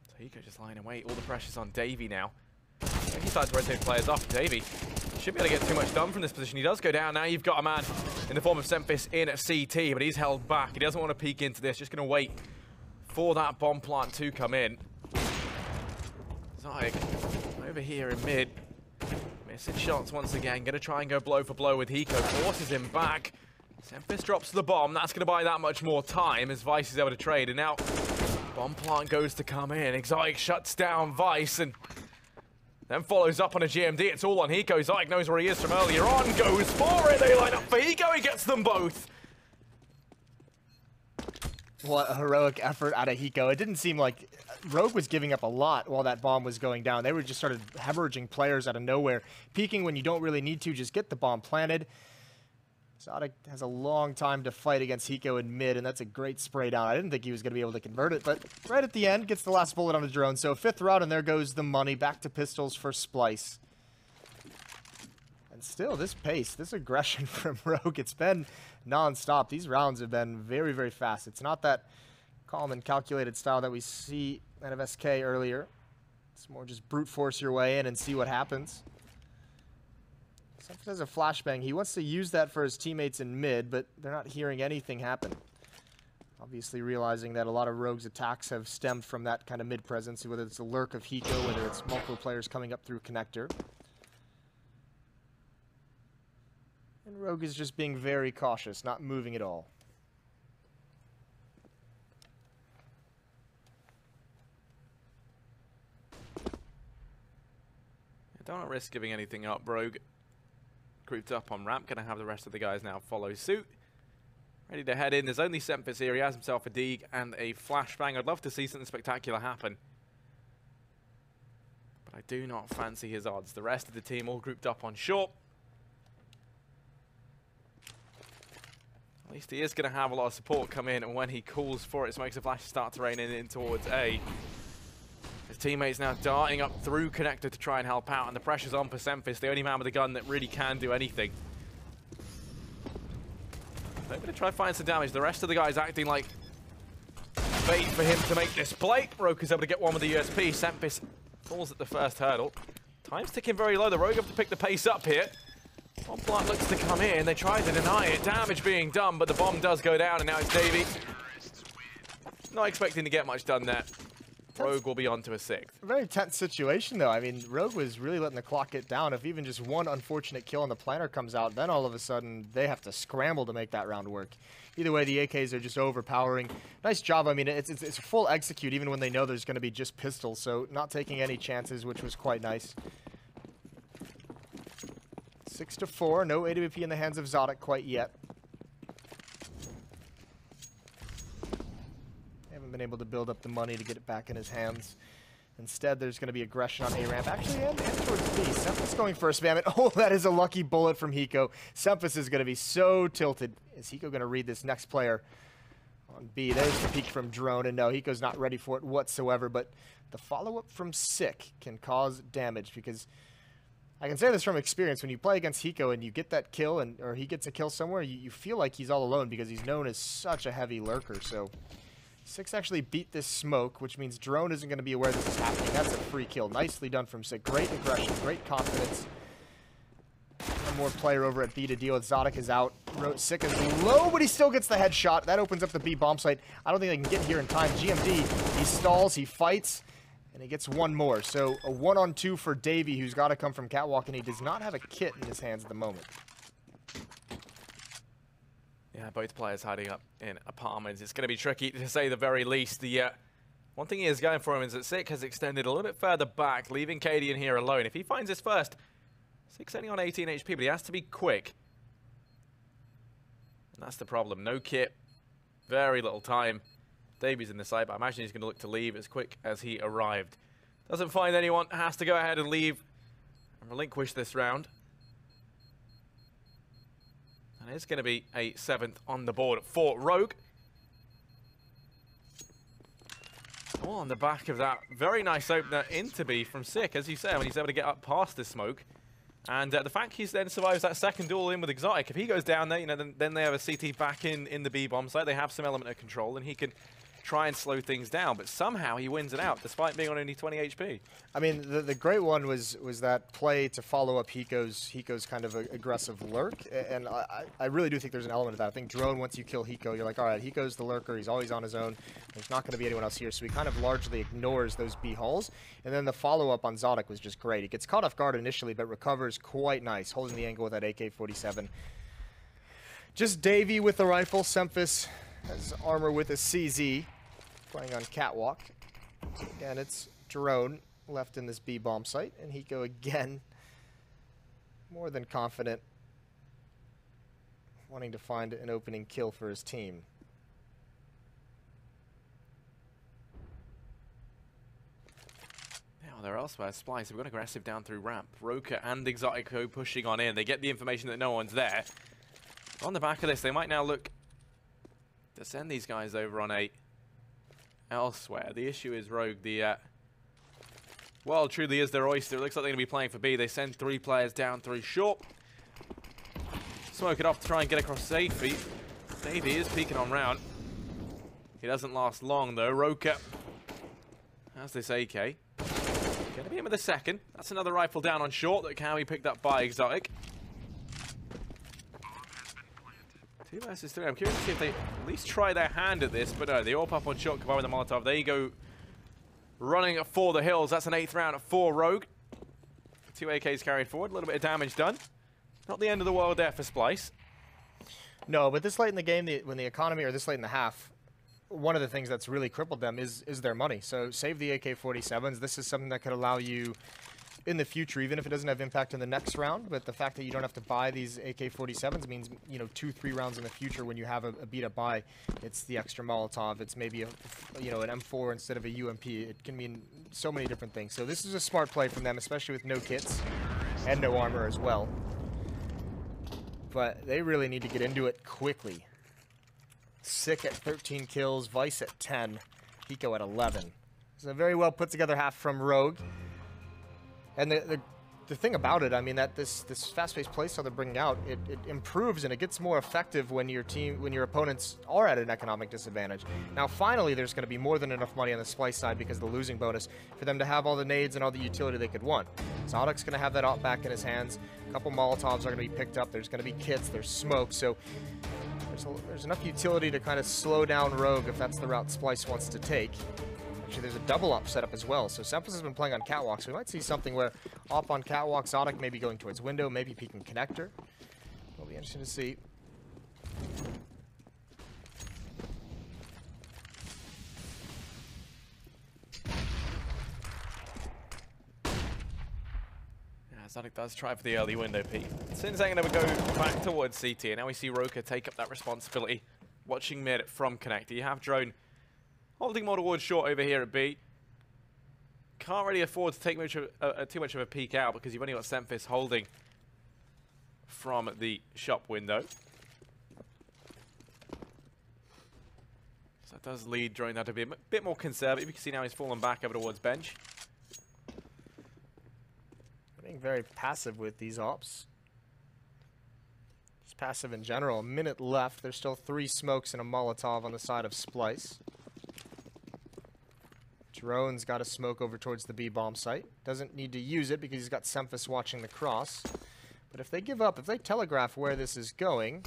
So Hiko just lying in wait. All the pressure's on Davey now. He starts to rotate players off. Davey shouldn't be able to get too much done from this position. He does go down. Now you've got a man in the form of Semphis in at CT, but he's held back. He doesn't want to peek into this. Just going to wait for that bomb plant to come in. Zotic over here in mid. Missing shots once again. Going to try and go blow for blow with Hiko. Forces him back. Semphis drops the bomb. That's going to buy that much more time as Vice is able to trade. And now bomb plant goes to come in. Exotic shuts down Vice and then follows up on a GMD. It's all on Hiko. Zotic knows where he is from earlier on. Goes for it. They line up for Hiko. He gets them both. What a heroic effort out of Hiko. It didn't seem like Rogue was giving up a lot while that bomb was going down. They were just started hemorrhaging players out of nowhere, peeking when you don't really need to, just get the bomb planted. Zodic has a long time to fight against Hiko in mid, and that's a great spray down. I didn't think he was going to be able to convert it, but right at the end, gets the last bullet on the drone. So 5th round, and there goes the money. Back to pistols for Splyce. And still, this pace, this aggression from Rogue, it's been non-stop. These rounds have been very, very fast. It's not that calm and calculated style that we see out of SK earlier. It's more just brute force your way in and see what happens. Semph has a flashbang. He wants to use that for his teammates in mid, but they're not hearing anything happen. Obviously realizing that a lot of Rogue's attacks have stemmed from that kind of mid presence, whether it's the lurk of Hiko, whether it's multiple players coming up through connector. And Rogue is just being very cautious, not moving at all. Don't want to risk giving anything up. Rogue grouped up on ramp. Going to have the rest of the guys now follow suit. Ready to head in. There's only Sempis here. He has himself a Deeg and a flashbang. I'd love to see something spectacular happen, but I do not fancy his odds. The rest of the team all grouped up on short. At least he is going to have a lot of support come in, and when he calls for it, Smokes and Flash start to rain in towards A. His teammates now darting up through connector to try and help out, and the pressure's on for Sempis, the only man with a gun that really can do anything. They're going to try to find some damage. The rest of the guys acting like bait for him to make this play. Rogue is able to get one with the USP. Sempis falls at the first hurdle. Time's ticking very low. The Rogue have to pick the pace up here. Bomb plant looks to come in. They try to deny it. Damage being done, but the bomb does go down, and now it's Davey. Not expecting to get much done there. Rogue will be on to a 6th. A very tense situation, though. I mean, Rogue was really letting the clock get down. If even just one unfortunate kill on the planter comes out, then all of a sudden they have to scramble to make that round work. Either way, the AKs are just overpowering. Nice job. I mean, it's a full execute, even when they know there's going to be just pistols, so not taking any chances, which was quite nice. 6-4, no AWP in the hands of Zodic quite yet. Haven't been able to build up the money to get it back in his hands. Instead, there's going to be aggression on A-ramp. Actually, and towards B. Sempis going for a spam it. Oh, that is a lucky bullet from Hiko. Sempis is going to be so tilted. Is Hiko going to read this next player on B? There's the peek from Drone, and no, Hiko's not ready for it whatsoever, but the follow-up from Sick can cause damage, because I can say this from experience. When you play against Hiko and you get that kill, or he gets a kill somewhere, you feel like he's all alone because he's known as such a heavy lurker. So 6 actually beat this smoke, which means Drone isn't going to be aware this is happening. That's a free kill. Nicely done from Sick. Great aggression, great confidence. One more player over at B to deal with. Zodic is out. Sick is low, but he still gets the headshot. That opens up the B bomb site. I don't think they can get here in time. GMD, he stalls, he fights, and he gets one more. So a 1-on-2 for Davey, who's got to come from Catwalk, and he does not have a kit in his hands at the moment. Yeah, both players hiding up in apartments. It's going to be tricky, to say the very least. The one thing he is going for him is that Sick has extended a little bit further back, leaving KD in here alone. If he finds his first, Sick's only on 18 HP, but he has to be quick. And that's the problem. No kit, very little time. Davies in the side, but I imagine he's going to look to leave as quick as he arrived. Doesn't find anyone, has to go ahead and leave and relinquish this round. And it's going to be a 7th on the board for Rogue. All on the back of that very nice opener into B from Sick, as you say, when he's able to get up past the smoke. And the fact he then survives that second duel in with Exotic, if he goes down there, you know, then they have a CT back in the B bomb site. They have some element of control, and he can try and slow things down, but somehow he wins it out despite being on only 20 HP. I mean, the great one was that play to follow up Hiko's kind of aggressive lurk, and I really do think there's an element of that. I think Drone, once you kill Hiko, you're like, all right, Hiko's the lurker, he's always on his own, there's not going to be anyone else here, so he kind of largely ignores those B hulls, and then the follow-up on Zodic was just great. He gets caught off guard initially, but recovers quite nice, holding the angle with that AK-47. Just Davey with the rifle. Sempis has armor with a CZ. Playing on Catwalk. Again, it's Drone left in this B bomb site, and Hiko again more than confident, wanting to find an opening kill for his team. they're elsewhere. Splyce, we've got aggressive down through ramp. Roka and Exotico pushing on in. They get the information that no one's there. On the back of this, they might now look to send these guys over on A elsewhere. The issue is Rogue, the world truly is their oyster. It looks like they're going to be playing for B. They send 3 players down, 3 short. Smoke it off to try and get across safely. Davey is peeking on round. He doesn't last long though. Roka has this AK. Going to be in with a second. That's another rifle down on short that can be picked up by Exotic. 2 versus 3. I'm curious to see if they at least try their hand at this, but no, they all pop on short, combined with the Molotov. There you go, running for the hills. That's an 8th round for Rogue. 2 AKs carried forward, a little bit of damage done. Not the end of the world there for Splyce. No, but this late in the game, when the economy, or this late in the half, one of the things that's really crippled them is their money. So save the AK-47s. This is something that could allow you in the future, even if it doesn't have impact in the next round, but the fact that you don't have to buy these AK-47s means, you know, 2-3 rounds in the future when you have a beat-up buy, it's the extra Molotov, it's maybe a, you know, an M4 instead of a UMP. It can mean so many different things. So this is a smart play from them, especially with no kits and no armor as well. But they really need to get into it quickly. Sick at 13 kills, Vice at 10, Pico at 11. It's a very well put together half from Rogue. And the thing about it, I mean, that this fast-paced playstyle they're bringing out, it improves and it gets more effective when your opponents are at an economic disadvantage. Now, finally, there's going to be more than enough money on the Splyce side because of the losing bonus for them to have all the nades and all the utility they could want. Zodok's going to have that op back in his hands. A couple Molotovs are going to be picked up. There's going to be kits. There's smoke. So there's enough utility to kind of slow down Rogue if that's the route Splyce wants to take. Actually, there's a double up setup as well. So Sempus has been playing on catwalk, so we might see something where op on catwalk, Zodok maybe going towards window, maybe peeking connector. It'll be interesting to see. Yeah, Zodok does try for the early window peek. Sin's going to go back towards CT, and now we see Roka take up that responsibility. Watching mid from connector. You have Drone holding more towards short over here at B. Can't really afford to take too much of a peek out because you've only got Semphis holding from the shop window. So that does lead Drone now to be a bit more conservative. You can see now he's fallen back over towards bench. Being very passive with these ops. Just passive in general. A minute left. There's still 3 smokes and a Molotov on the side of Splyce. Drone's got a smoke over towards the B bomb site. Doesn't need to use it because he's got Semphis watching the cross. But if they give up, if they telegraph where this is going,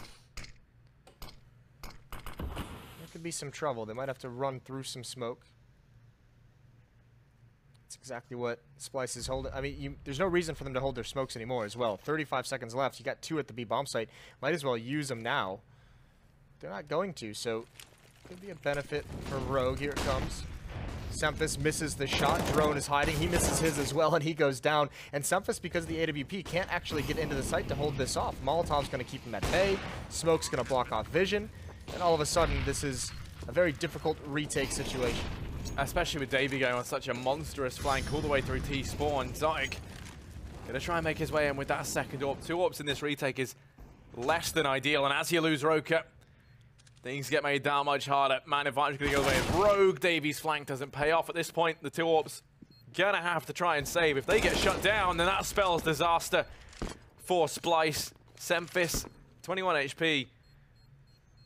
there could be some trouble. They might have to run through some smoke. That's exactly what Splyce is holding. I mean, there's no reason for them to hold their smokes anymore as well. 35 seconds left. You got 2 at the B bomb site. Might as well use them now. They're not going to, so could be a benefit for Rogue. Here it comes. Semphis misses the shot. Drone is hiding. He misses his as well, and he goes down. And Semphis, because of the AWP, can't actually get into the site to hold this off. Molotov's going to keep him at bay. Smoke's going to block off vision. And all of a sudden, this is a very difficult retake situation. Especially with Davey going on such a monstrous flank all the way through T-spawn. Zotic going to try and make his way in with that second AWP. 2 AWPs in this retake is less than ideal. And as you lose Roka, things get made that much harder. Man advantage going to go away as Rogue. Davies' flank doesn't pay off at this point. The 2 AWPs going to have to try and save. If they get shut down, then that spells disaster for Splyce. Semphis, 21 HP.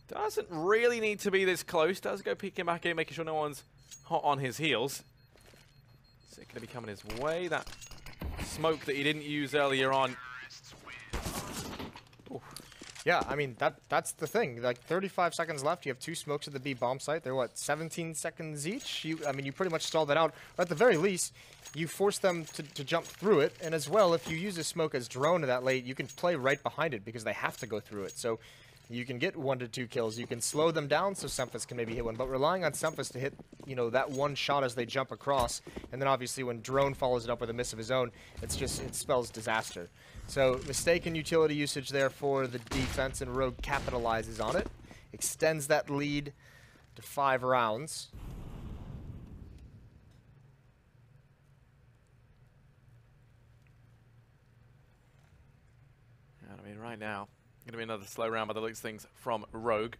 Doesn't really need to be this close. Does go peeking back in, making sure no one's hot on his heels. Is it going to be coming his way? That smoke that he didn't use earlier on. Ooh. Yeah, I mean, that's the thing. Like, 35 seconds left. You have 2 smokes at the B bomb site. They're, what, 17 seconds each? I mean, you pretty much stalled that out. But at the very least, you force them to jump through it. And as well, if you use a smoke as drone that late, you can play right behind it because they have to go through it. So you can get 1 to 2 kills. You can slow them down so Semphis can maybe hit one. But relying on Semphis to hit, you know, that one shot as they jump across, and then obviously when Drone follows it up with a miss of his own, it spells disaster. So mistaken utility usage there for the defense, and Rogue capitalizes on it. Extends that lead to 5 rounds. right now. Going to be another slow round by the looks of things from Rogue.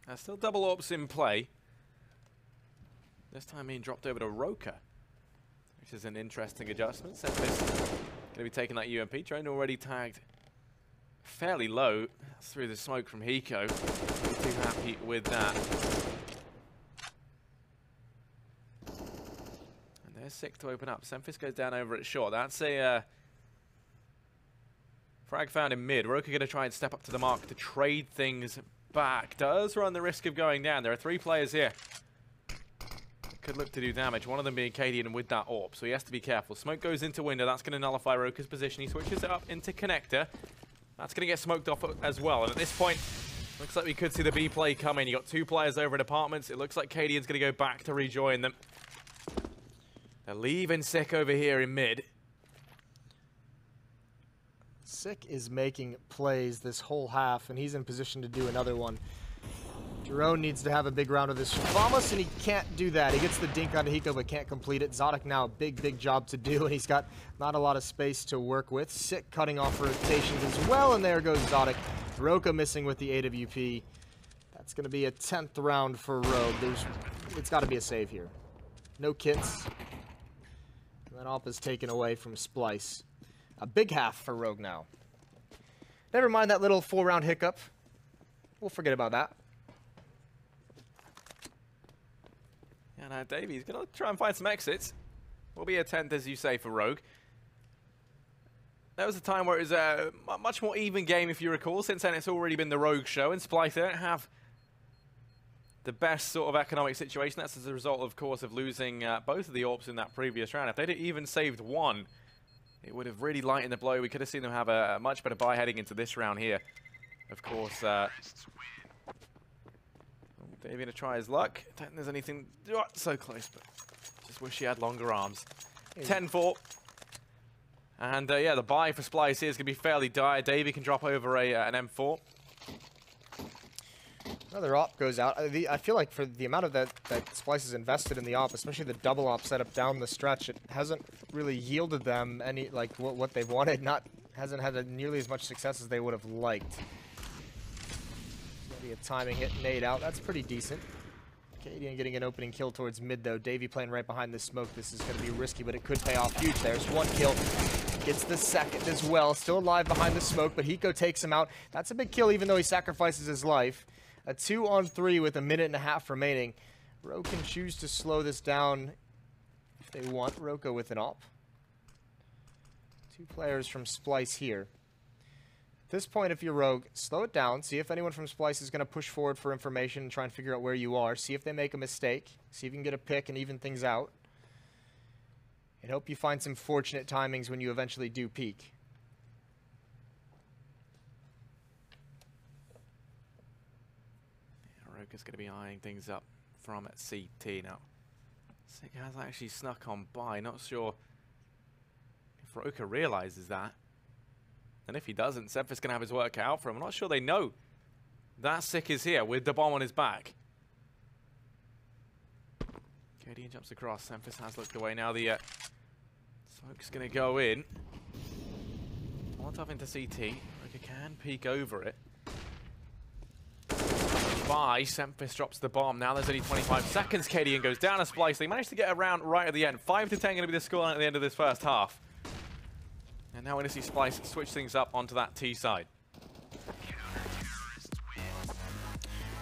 There's still double orbs in play. This time being dropped over to Roka, which is an interesting adjustment. Sempis going to be taking that UMP. Drone already tagged fairly low through the smoke from Hiko. Not too happy with that. And there's Sick to open up. Sempis goes down over at short. That's a frag found in mid. Roka going to try and step up to the mark to trade things back. Does run the risk of going down. There are 3 players here. Could look to do damage, one of them being Cadian with that AWP, so he has to be careful. Smoke goes into window, that's going to nullify Roka's position. He switches it up into connector. That's going to get smoked off as well, and at this point, looks like we could see the B play coming. You got 2 players over in apartments. It looks like Cadian's going to go back to rejoin them. They're leaving Sick over here in mid. Sick is making plays this whole half, and he's in position to do another one. Jerome needs to have a big round of this Vamos, and he can't do that. He gets the dink onto Hiko, but can't complete it. Zodic now, big job to do, and he's got not a lot of space to work with. Sick cutting off rotations as well, and there goes Zodic. Roka missing with the AWP. That's going to be a 10th round for Rogue. It's got to be a save here. No kits. And that AWP is taken away from Splyce. A big half for Rogue now. Never mind that little 4-round hiccup. We'll forget about that. Yeah, now Davy's going to try and find some exits. Will be a 10th, as you say, for Rogue. There was a time where it was a much more even game, if you recall. Since then, it's already been the Rogue show, and Splyce, they don't have the best sort of economic situation. That's as a result, of course, of losing both of the AWPs in that previous round. If they'd even saved one, it would have really lightened the blow. We could have seen them have a much better buy heading into this round here. Of course, Davey going to try his luck. Don't think there's anything so close, but just wish he had longer arms. 10-4. And yeah, the buy for Splyce here is going to be fairly dire. Davey can drop over an M4. Another AWP goes out. I feel like for the amount of that Splyce has invested in the AWP, especially the double AWP setup down the stretch, it hasn't really yielded them any like what they've wanted. Hasn't had nearly as much success as they would have liked. Maybe a timing hit, nade out. That's pretty decent. Cadian getting an opening kill towards mid though. Davey playing right behind the smoke. This is going to be risky, but it could pay off huge. There's 1 kill. Gets the 2nd as well. Still alive behind the smoke, but Hiko takes him out. That's a big kill, even though he sacrifices his life. A 2-on-3 with a 1.5 remaining. Rogue can choose to slow this down if they want. Roka with an AWP. 2 players from Splyce here. At this point, if you're Rogue, slow it down. See if anyone from Splyce is going to push forward for information and try and figure out where you are. See if they make a mistake. See if you can get a pick and even things out. And hope you find some fortunate timings when you eventually do peak. Roka's going to be eyeing things up from CT now. Sick has actually snuck on by. Not sure if Roka realizes that. And if he doesn't, Sempis going to have his work out for him. I'm not sure they know that Sick is here with the bomb on his back. Cadian jumps across. Sempis has looked away. Now the smoke's going to go in. Molotov into CT. Roka can peek over it. By Sempis drops the bomb. Now there's only 25 seconds. Cadian goes down a Splyce. They managed to get around right at the end. 5-10 going to be the scoreline at the end of this first half. And now we're going to see Splyce switch things up onto that T side.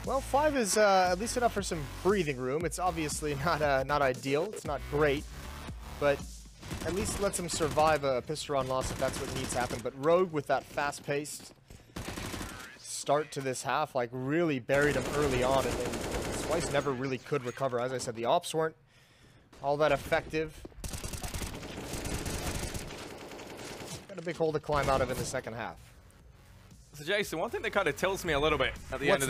Well, 5 is at least enough for some breathing room. It's obviously not ideal. It's not great, but at least lets them survive a Pisteron loss if that's what needs to happen. But Rogue with that fast-paced start to this half, like really buried him early on, and then Splyce never really could recover. As I said, the AWPs weren't all that effective. Got a big hole to climb out of in the second half. So Jason, one thing that kind of tilts me a little bit at the end of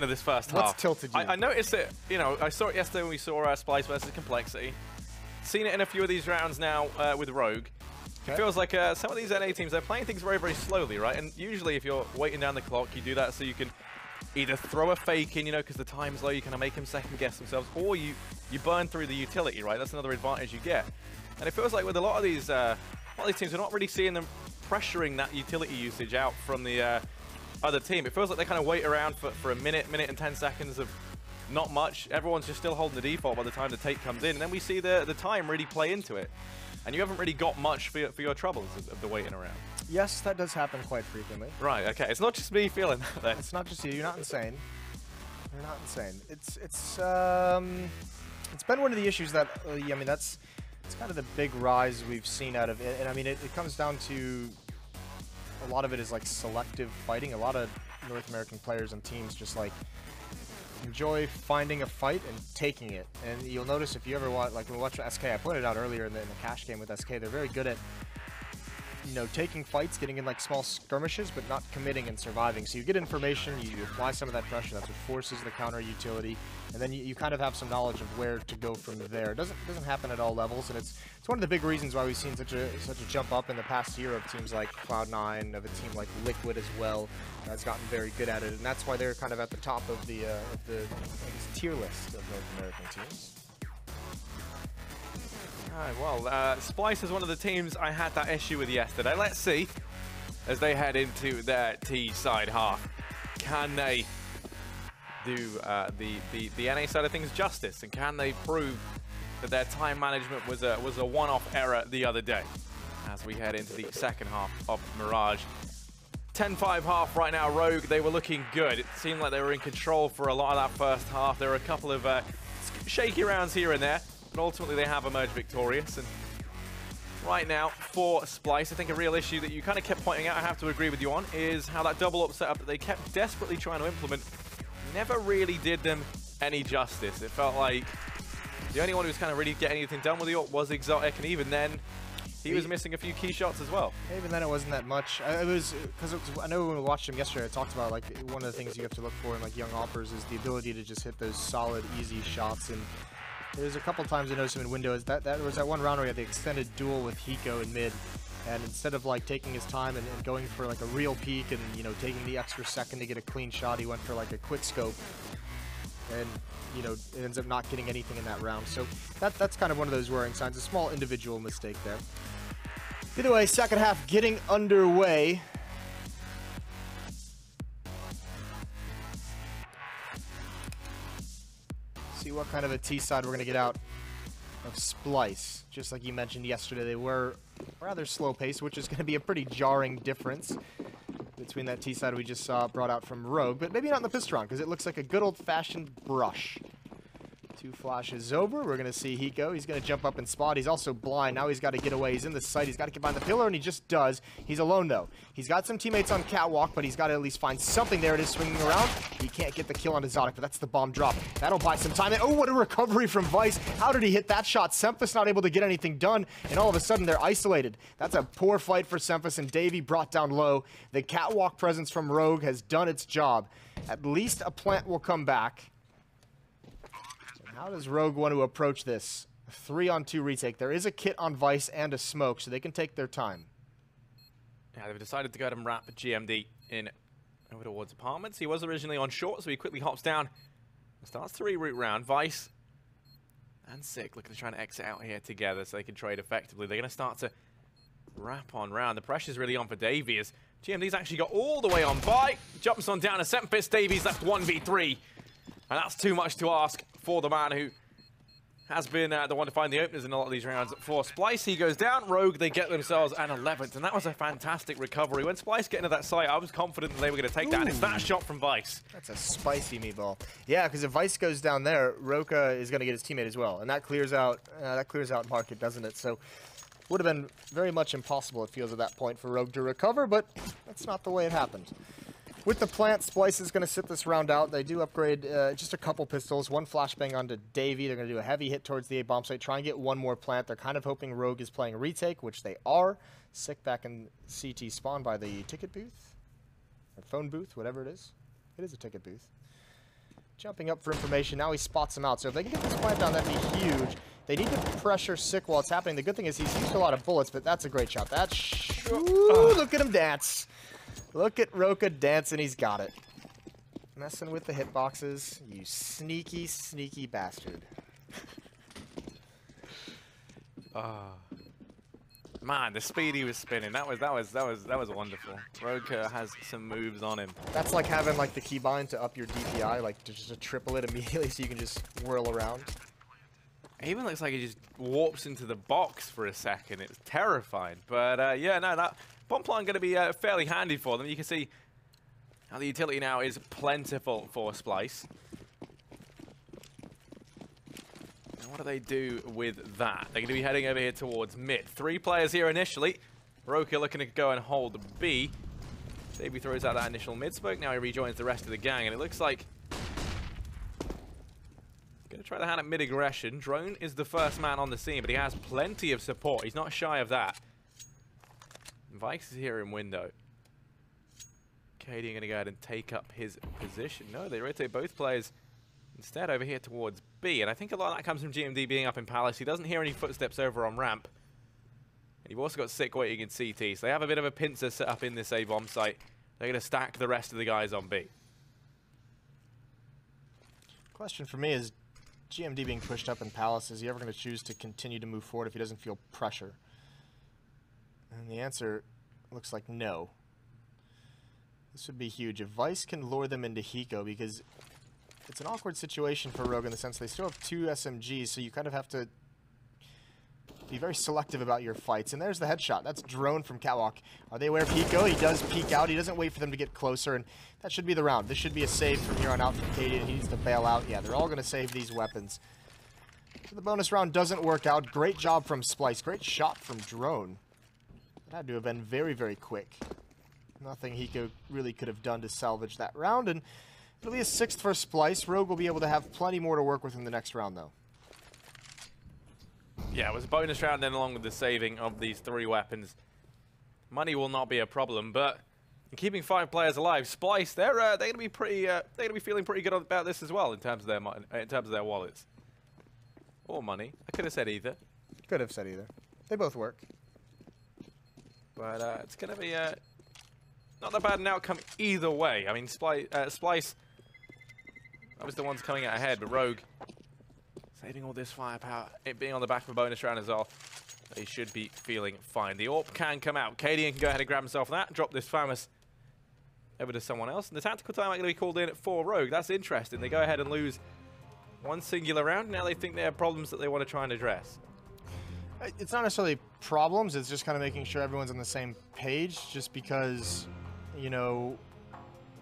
this first half. What's tilted you? I noticed it. You know, I saw it yesterday when we saw Splyce versus Complexity. Seen it in a few of these rounds now with Rogue. It feels like some of these NA teams, they're playing things very, very slowly, right? And usually if you're waiting down the clock, you do that so you can either throw a fake in, you know, because the time's low, you kind of make them second guess themselves, or you burn through the utility, right? That's another advantage you get. And it feels like with a lot of these teams, we're not really seeing them pressuring that utility usage out from the other team. It feels like they kind of wait around for a minute and 10 seconds of not much. Everyone's just still holding the default by the time the take comes in. And then we see the time really play into it. And you haven't really got much for your troubles of the waiting around. Yes, that does happen quite frequently. Right, okay. It's not just me feeling that. It's not just you. You're not insane. You're not insane. It's been one of the issues that, I mean, it's kind of the big rise we've seen out of it. And I mean, it comes down to, a lot of it is like selective fighting. A lot of North American players and teams just like enjoy finding a fight and taking it. And you'll notice if you ever watch, like when we watch SK, I pointed out earlier in the cash game with SK, they're very good at, you know, taking fights, getting in like small skirmishes, but not committing and surviving. So you get information, you apply some of that pressure, that's what forces the counter utility, and then you kind of have some knowledge of where to go from there. It doesn't happen at all levels, and it's one of the big reasons why we've seen such a jump up in the past year of teams like Cloud9, of a team like Liquid as well, that's gotten very good at it, and that's why they're kind of at the top of the I guess, tier list of North American teams. Alright, well, Splyce is one of the teams I had that issue with yesterday. Let's see, as they head into their T side half, can they do the NA side of things justice, and can they prove that their time management was a one-off error the other day? As we head into the second half of Mirage. 10-5 half right now, Rogue, they were looking good. It seemed like they were in control for a lot of that first half. There were a couple of shaky rounds here and there, but ultimately they have emerged victorious. And right now, for Splyce, I think a real issue that you kind of kept pointing out, I have to agree with you on, is how that double up setup that they kept desperately trying to implement never really did them any justice. It felt like the only one who was kind of really getting anything done with the ult was Exotic, and even then, he was missing a few key shots as well. Even then, it wasn't that much. It was because I know when we watched him yesterday, I talked about like one of the things you have to look for in like young operas is the ability to just hit those solid, easy shots. And there's a couple times I noticed him in windows. That was that one round where he had the extended duel with Hiko in mid, and instead of like taking his time and going for like a real peek and taking the extra second to get a clean shot, he went for like a quick scope, and it ends up not getting anything in that round. So that's kind of one of those worrying signs. A small individual mistake there. Either way, second half getting underway. See what kind of a T side we're going to get out of Splyce. Just like you mentioned yesterday, they were rather slow paced, which is going to be a pretty jarring difference between that T side we just saw brought out from Rogue, but maybe not in the Pistron, because it looks like a good old-fashioned brush. 2 flashes over. We're going to see Hiko. He's going to jump up and spot. He's also blind. Now he's got to get away. He's in the site. He's got to get behind the pillar, and he just does. He's alone, though. He's got some teammates on catwalk, but he's got to at least find something. There it is, swinging around. He can't get the kill on Exotic, but that's the bomb drop. That'll buy some time. And oh, what a recovery from Vice. How did he hit that shot? Semphis not able to get anything done, and all of a sudden they're isolated. That's a poor fight for Semphis, and Davey brought down low. The catwalk presence from Rogue has done its job. At least a plant will come back. How does Rogue want to approach this? A 3-on-2 retake. There is a kit on Vice and a smoke, so they can take their time. Yeah, they've decided to go ahead and wrap GMD in over towards apartments. He was originally on short, so he quickly hops down and starts to reroute round. Vice and Sick looking to try and exit out here together so they can trade effectively. They're going to start to wrap on round. The pressure's really on for Davey as GMD's actually got all the way on by. Jumps on down to Semphis. Davey's left 1v3. And that's too much to ask for the man who has been the one to find the openers in a lot of these rounds. For Splyce, he goes down. Rogue, they get themselves an 11th, and that was a fantastic recovery. When Splyce get into that site, I was confident that they were going to take that, and it's that shot from Vice. That's a spicy meatball. Yeah, because if Vice goes down there, Roka is going to get his teammate as well, and that clears out market, doesn't it? So would have been very much impossible, it feels, at that point for Rogue to recover, but that's not the way it happened. With the plant, Splyce is going to sit this round out. They do upgrade just a couple pistols, 1 flashbang onto Davey. They're going to do a heavy hit towards the A bomb site, try and get 1 more plant. They're kind of hoping Rogue is playing a retake, which they are. Sick back in CT spawn by the ticket booth, or phone booth, whatever it is. It is a ticket booth. Jumping up for information. Now he spots him out. So if they can get this plant down, that'd be huge. They need to pressure Sick while it's happening. The good thing is he's used a lot of bullets, but that's a great shot. Ooh, look at him dance. Look at Roka dancing, he's got it. Messing with the hitboxes, you sneaky, sneaky bastard. Man, the speed he was spinning, that was wonderful. Rogue has some moves on him. That's like having like the keybind to up your DPI, like to just triple it immediately so you can just whirl around. It even looks like he just warps into the box for a second. It's terrifying. But yeah, no, that bomb plant going to be fairly handy for them. You can see how the utility now is plentiful for Splyce. What do they do with that? They're going to be heading over here towards mid. 3 players here initially. Roka looking to go and hold B. Davey throws out that initial mid smoke. Now he rejoins the rest of the gang, and it looks like going to try the hand at mid aggression. Drone is the first man on the scene, but he has plenty of support. He's not shy of that. Vikes is here in window. Katie going to go ahead and take up his position. No, they rotate both players instead over here towards B, and I think a lot of that comes from GMD being up in Palace. He doesn't hear any footsteps over on ramp. And you've also got Sick waiting in CT, so they have a bit of a pincer set up in this A bomb site. They're going to stack the rest of the guys on B. Question for me is, GMD being pushed up in Palace, is he ever going to choose to continue to move forward if he doesn't feel pressure? And the answer looks like no. This would be huge. If Vice can lure them into Hiko, because it's an awkward situation for Rogue in the sense they still have 2 SMGs, so you kind of have to be very selective about your fights. And there's the headshot. That's Drone from Catwalk. Are they aware of Hiko? He does peek out. He doesn't wait for them to get closer, and that should be the round. This should be a save from here on out from Katie, and he needs to bail out. Yeah, they're all going to save these weapons. So the bonus round doesn't work out. Great job from Splyce. Great shot from Drone. That had to have been very, very quick. Nothing Hiko really could have done to salvage that round, and it'll be a 6th for Splyce. Rogue will be able to have plenty more to work with in the next round, though. Yeah, it was a bonus round then, along with the saving of these 3 weapons. Money will not be a problem, but in keeping 5 players alive, Splyce, they're going to be pretty, they're going to be feeling pretty good about this as well in terms of their wallets or money. I could have said either. Could have said either. They both work. But it's going to be not that bad an outcome either way. I mean, Splyce, that was the ones coming out ahead, but Rogue saving all this firepower, it being on the back of a bonus round as well. They should be feeling fine. The AWP can come out. Cadian can go ahead and grab himself that, drop this Famous over to someone else. And the tactical timeout going to be called in for Rogue. That's interesting. They go ahead and lose 1 singular round. Now they think they have problems that they want to try and address. It's not necessarily problems. It's just kind of making sure everyone's on the same page, just because, you know,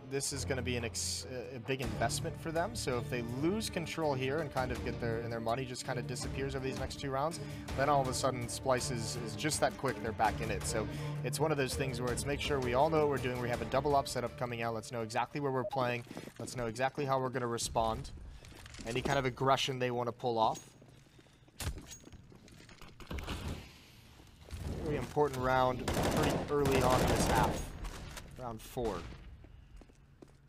this is going to be a big investment for them. So if they lose control here and kind of get their money just kind of disappears over these next 2 rounds, then all of a sudden Splyce is just that quick. They're back in it. So it's one of those things where it's make sure we all know what we're doing. We have a double up setup coming out. Let's know exactly where we're playing. Let's know exactly how we're going to respond. Any kind of aggression they want to pull off. Very important round pretty early on in this half. Round 4.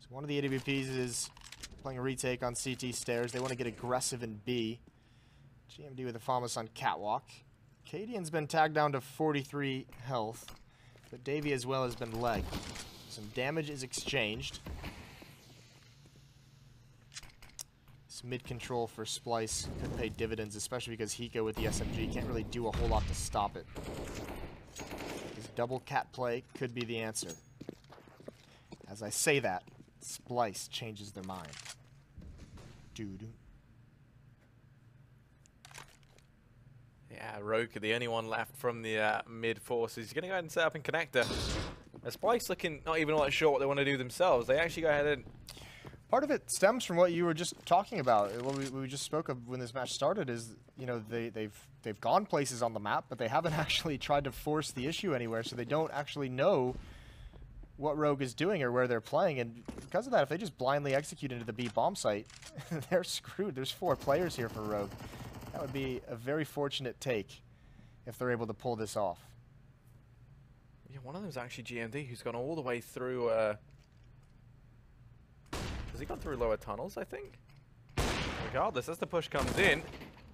One of the AWPs is playing a retake on CT stairs. They want to get aggressive in B. GMD with a Famas on Catwalk. Cadian's been tagged down to 43 health, but Davey as well has been legged. Some damage is exchanged. This mid-control for Splyce could pay dividends, especially because Hiko with the SMG can't really do a whole lot to stop it. His double cat play could be the answer. As I say that, Splyce changes their mind. Doo-doo. Yeah, Rogue, the only one left from the mid forces. He's going to go ahead and set up in connector. Splyce looking not even all that sure what they want to do themselves. They actually go ahead and... Part of it stems from what you were just talking about. What we just spoke of when this match started is, you know, they've gone places on the map, but they haven't actually tried to force the issue anywhere, so they don't actually know what Rogue is doing or where they're playing, and because of that, if they just blindly execute into the B bomb site, they're screwed. There's 4 players here for Rogue. That would be a very fortunate take if they're able to pull this off. Yeah, one of them is actually GMD, who's gone all the way through... Has he gone through lower tunnels, I think? Regardless, as the push comes in,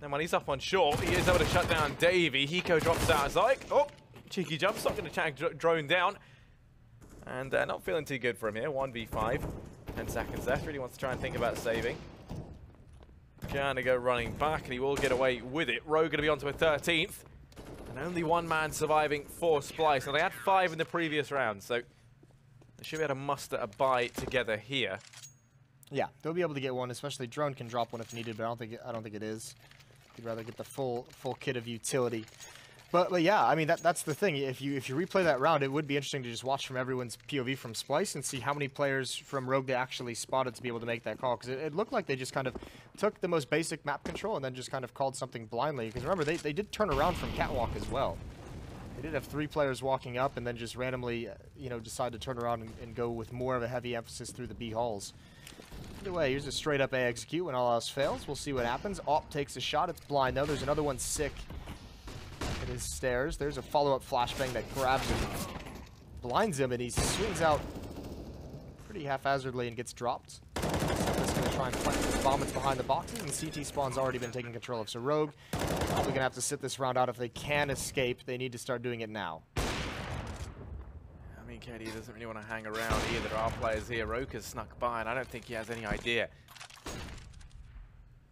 then when he's up on short, he is able to shut down Davey. Hiko drops out as like, oh, cheeky jump, not going to tag Drone down. And not feeling too good for him here. 1v5. 10 seconds left. Really wants to try and think about saving. Trying to go running back, and he will get away with it. Rogue going to be on to a 13th. And only one man surviving for Splyce. Now, they had 5 in the previous round, so they should be able to muster a buy together here. Yeah, they'll be able to get one, especially Drone can drop one if needed, but I don't think it is. You'd rather get the full kit of utility. But yeah, I mean that's the thing. If you replay that round, it would be interesting to just watch from everyone's POV from Splyce and see how many players from Rogue they actually spotted to be able to make that call. Because it looked like they just kind of took the most basic map control and then just kind of called something blindly. Because remember, they did turn around from Catwalk as well. They did have 3 players walking up and then just randomly, decide to turn around and go with more of a heavy emphasis through the B halls. Either way, here's a straight up A execute when all else fails. We'll see what happens. Op takes a shot. It's blind though. There's another one sick. At his stairs. There's a follow-up flashbang that grabs him, blinds him, and he swings out pretty haphazardly and gets dropped. He's going to try and plant this bomb. It's behind the boxes, and CT spawn's already been taken control of. So Rogue probably going to have to sit this round out. If they can escape, they need to start doing it now. I mean, KD doesn't really want to hang around either. There are players here. Rogue has snuck by, and I don't think he has any idea.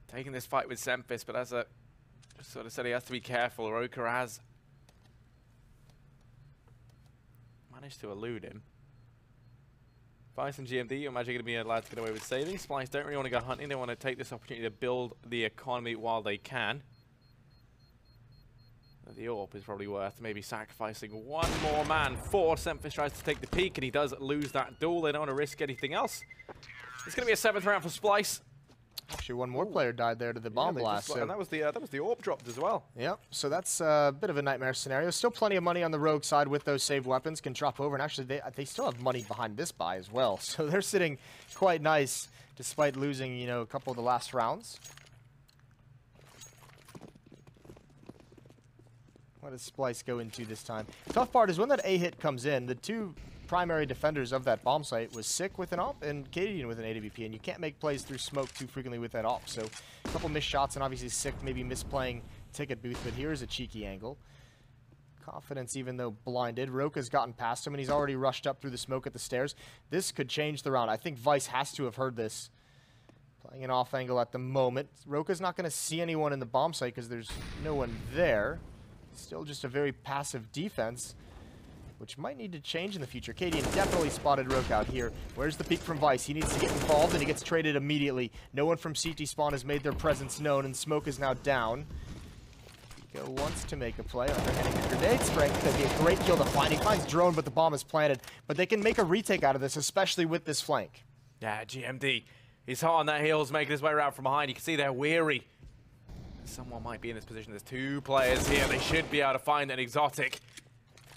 Taking this fight with Semphis, but as a sort of said, he has to be careful. Roker has managed to elude him. Vice and GMD, you're imagine going to be allowed to get away with saving. Splyce don't really want to go hunting. They want to take this opportunity to build the economy while they can. The AWP is probably worth maybe sacrificing one more man. Semphis tries to take the peak, and he does lose that duel. They don't want to risk anything else. It's going to be a 7th round for Splyce. Actually, one more player died there to the bomb blast. And that was the AWP dropped as well. Yep, so that's a bit of a nightmare scenario. Still plenty of money on the Rogue side with those saved weapons. Can drop over, and actually they still have money behind this buy as well. So they're sitting quite nice despite losing, a couple of the last rounds. What does Splyce go into this time? The tough part is when that A hit comes in, the 2 primary defenders of that bomb site was Sick with an op and Cadian with an AWP, and you can't make plays through smoke too frequently with that op. So a couple missed shots, and obviously Sick maybe misplaying ticket booth, but here's a cheeky angle. Confidence, even though blinded. Roka's gotten past him, and he's already rushed up through the smoke at the stairs. This could change the round. I think Vice has to have heard this. Playing an off angle at the moment. Roka's not going to see anyone in the bomb site because there's no one there. Still just a very passive defense, which might need to change in the future. Cadian definitely spotted Roke out here. Where's the peek from Vice? He needs to get involved, and he gets traded immediately. No one from CT spawn has made their presence known, and smoke is now down. Pico wants to make a play. Underhanding a grenade strength. That'd be a great kill to find. He finds drone, but the bomb is planted. But they can make a retake out of this, especially with this flank. Yeah, GMD. He's hot on that heels, making his way around from behind. You can see they're weary. Someone might be in this position. There's 2 players here. They should be able to find an exotic.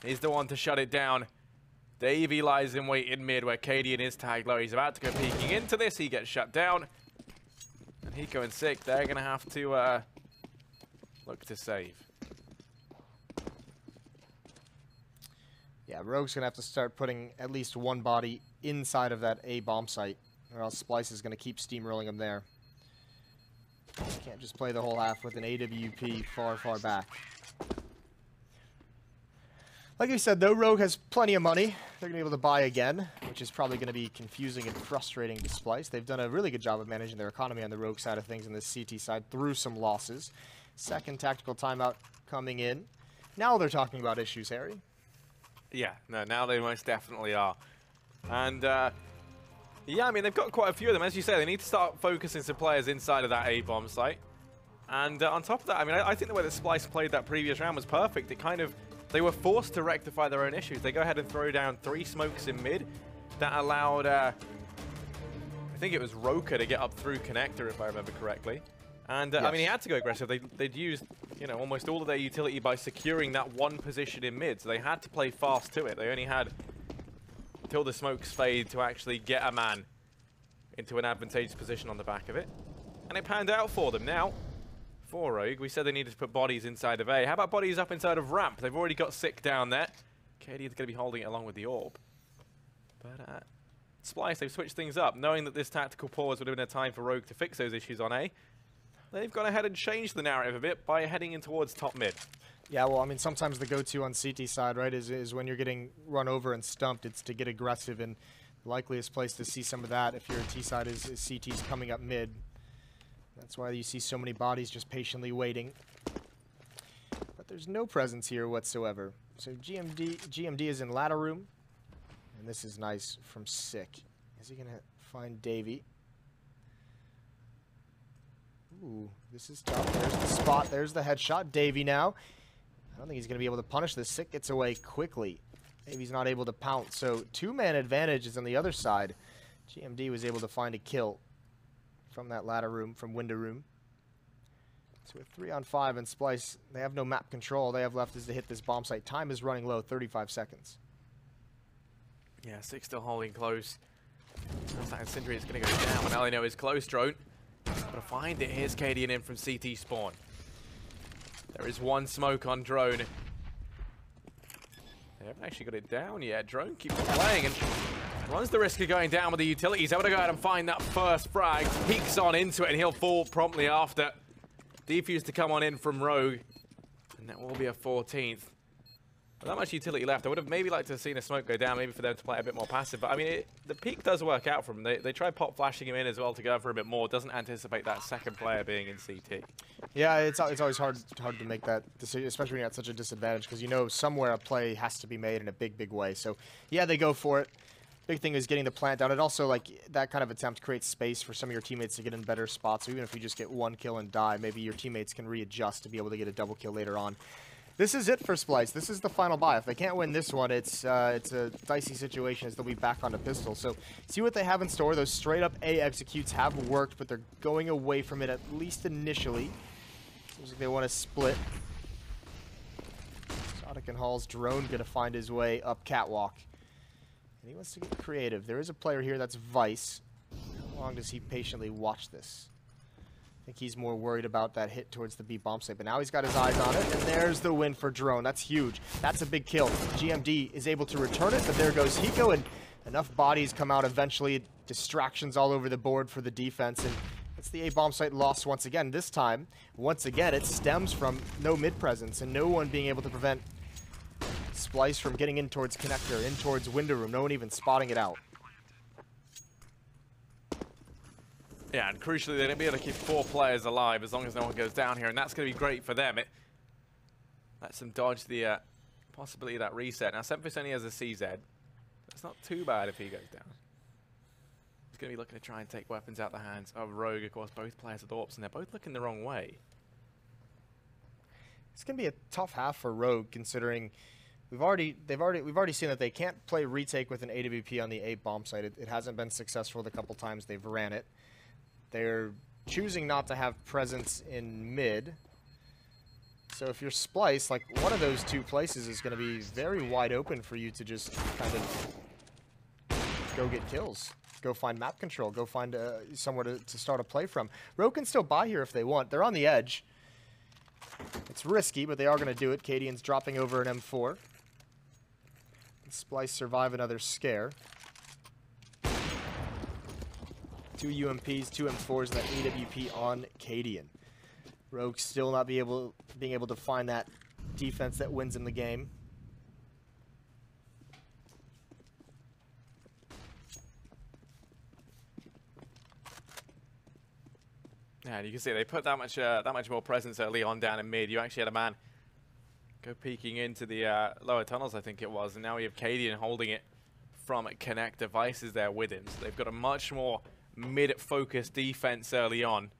He's the one to shut it down. Davey lies in wait in mid where Cadian is tagged low. He's about to go peeking into this. He gets shut down. And Hiko and Sick, they're going to have to look to save. Yeah, Rogue's going to have to start putting at least one body inside of that A bomb site, or else Splyce is going to keep steamrolling him there. Can't just play the whole half with an AWP far, far back. Like I said, though, Rogue has plenty of money. They're going to be able to buy again, which is probably going to be confusing and frustrating to Splyce. They've done a really good job of managing their economy on the Rogue side of things and the CT side through some losses. Second tactical timeout coming in. Now they're talking about issues, Harry. Yeah, no, now they most definitely are. And, yeah, I mean, they've got quite a few of them. As you say, they need to start focusing some players inside of that A-bomb site. And on top of that, I mean, I think the way that Splyce played that previous round was perfect. It kind of, they were forced to rectify their own issues. They go ahead and throw down 3 smokes in mid. That allowed, I think it was Roka to get up through connector, if I remember correctly. And, yes. I mean, he had to go aggressive. They'd used, almost all of their utility by securing that one position in mid. So they had to play fast to it. They only had until the smokes fade to actually get a man into an advantageous position on the back of it. And it panned out for them. Now, for Rogue, we said they needed to put bodies inside of A. How about bodies up inside of ramp? They've already got Sick down there. KD is going to be holding it along with the orb. But Splyce, they've switched things up. Knowing that this tactical pause would have been a time for Rogue to fix those issues on A, they've gone ahead and changed the narrative a bit by heading in towards top mid. Yeah, well, I mean, sometimes the go-to on CT side, right, is when you're getting run over and stumped, it's to get aggressive, and the likeliest place to see some of that if you're a T side is CTs coming up mid. That's why you see so many bodies just patiently waiting. But there's no presence here whatsoever. So GMD is in ladder room. And this is nice from Sick. Is he going to find Davey? Ooh, this is tough. There's the spot. There's the headshot. Davey now. I don't think he's going to be able to punish this. Sick gets away quickly. Davy's not able to pounce. So 2-man advantage is on the other side. GMD was able to find a kill from that ladder room, from window room. So with 3-on-5 and Splyce, they have no map control. All they have left is to hit this bomb site. Time is running low, 35 seconds. Yeah, Sick still holding close. Looks like Sindri is going to go down, but now they know his close drone. Gotta find it. Here's Cadian in from CT spawn. There is one smoke on drone. They haven't actually got it down yet. Drone keeps playing and runs the risk of going down with the utilities. Able to go ahead and find that first frag. Peeks on into it and he'll fall promptly after. Defuse to come on in from Rogue. And that will be a 14th. Not much utility left. I would have maybe liked to have seen a smoke go down, maybe for them to play a bit more passive. But I mean, the peak does work out for them. They try pop flashing him in as well to go for a bit more. Doesn't anticipate that second player being in CT. Yeah, it's always hard to make that decision, especially when you're at such a disadvantage, because you know somewhere a play has to be made in a big way. So yeah, they go for it. Big thing is getting the plant down. It also, like, that kind of attempt creates space for some of your teammates to get in better spots. So even if you just get one kill and die, maybe your teammates can readjust to be able to get a double kill later on. This is it for Splyce. This is the final buy. If they can't win this one, it's a dicey situation as they'll be back on the pistol. So see what they have in store. Those straight-up A executes have worked, but they're going away from it at least initially. Seems like they want to split. Sonic and Hall's drone going to find his way up catwalk. And he wants to get creative. There is a player here that's Vice. How long does he patiently watch this? I think he's more worried about that hit towards the B bomb site, but now he's got his eyes on it, and there's the win for Drone. That's huge. That's a big kill. GMD is able to return it, but there goes Hiko, and enough bodies come out eventually. Distractions all over the board for the defense, and it's the A bomb site loss once again. This time, once again, it stems from no mid presence and no one being able to prevent Splyce from getting in towards connector, in towards window room. No one even spotting it out. Yeah, and crucially, they're going to be able to keep 4 players alive as long as no one goes down here, and that's going to be great for them. It lets them dodge the possibility of that reset. Now, Semphis only has a CZ. That's not too bad if he goes down. He's going to be looking to try and take weapons out the hands of Rogue. Of course, both players with AWPs, and they're both looking the wrong way. It's going to be a tough half for Rogue, considering we've already seen that they can't play retake with an AWP on the A bomb site. It hasn't been successful the couple times they've ran it. They're choosing not to have presence in mid. So if you're Splyce, like, one of those two places is going to be very wide open for you to just kind of go get kills. Go find map control. Go find somewhere to start a play from. Rogue can still buy here if they want. They're on the edge. It's risky, but they are going to do it. Cadian's dropping over an M4. And Splyce survive another scare. 2 UMPs, 2 M4s, and that AWP on Cadian. Rogue still not being able to find that defense that wins in the game. Yeah, and you can see they put that much more presence early on down in mid. You actually had a man go peeking into the lower tunnels, I think it was, and now we have Cadian holding it from Connect. Devices there with him, so they've got a much more mid-focused defense early on.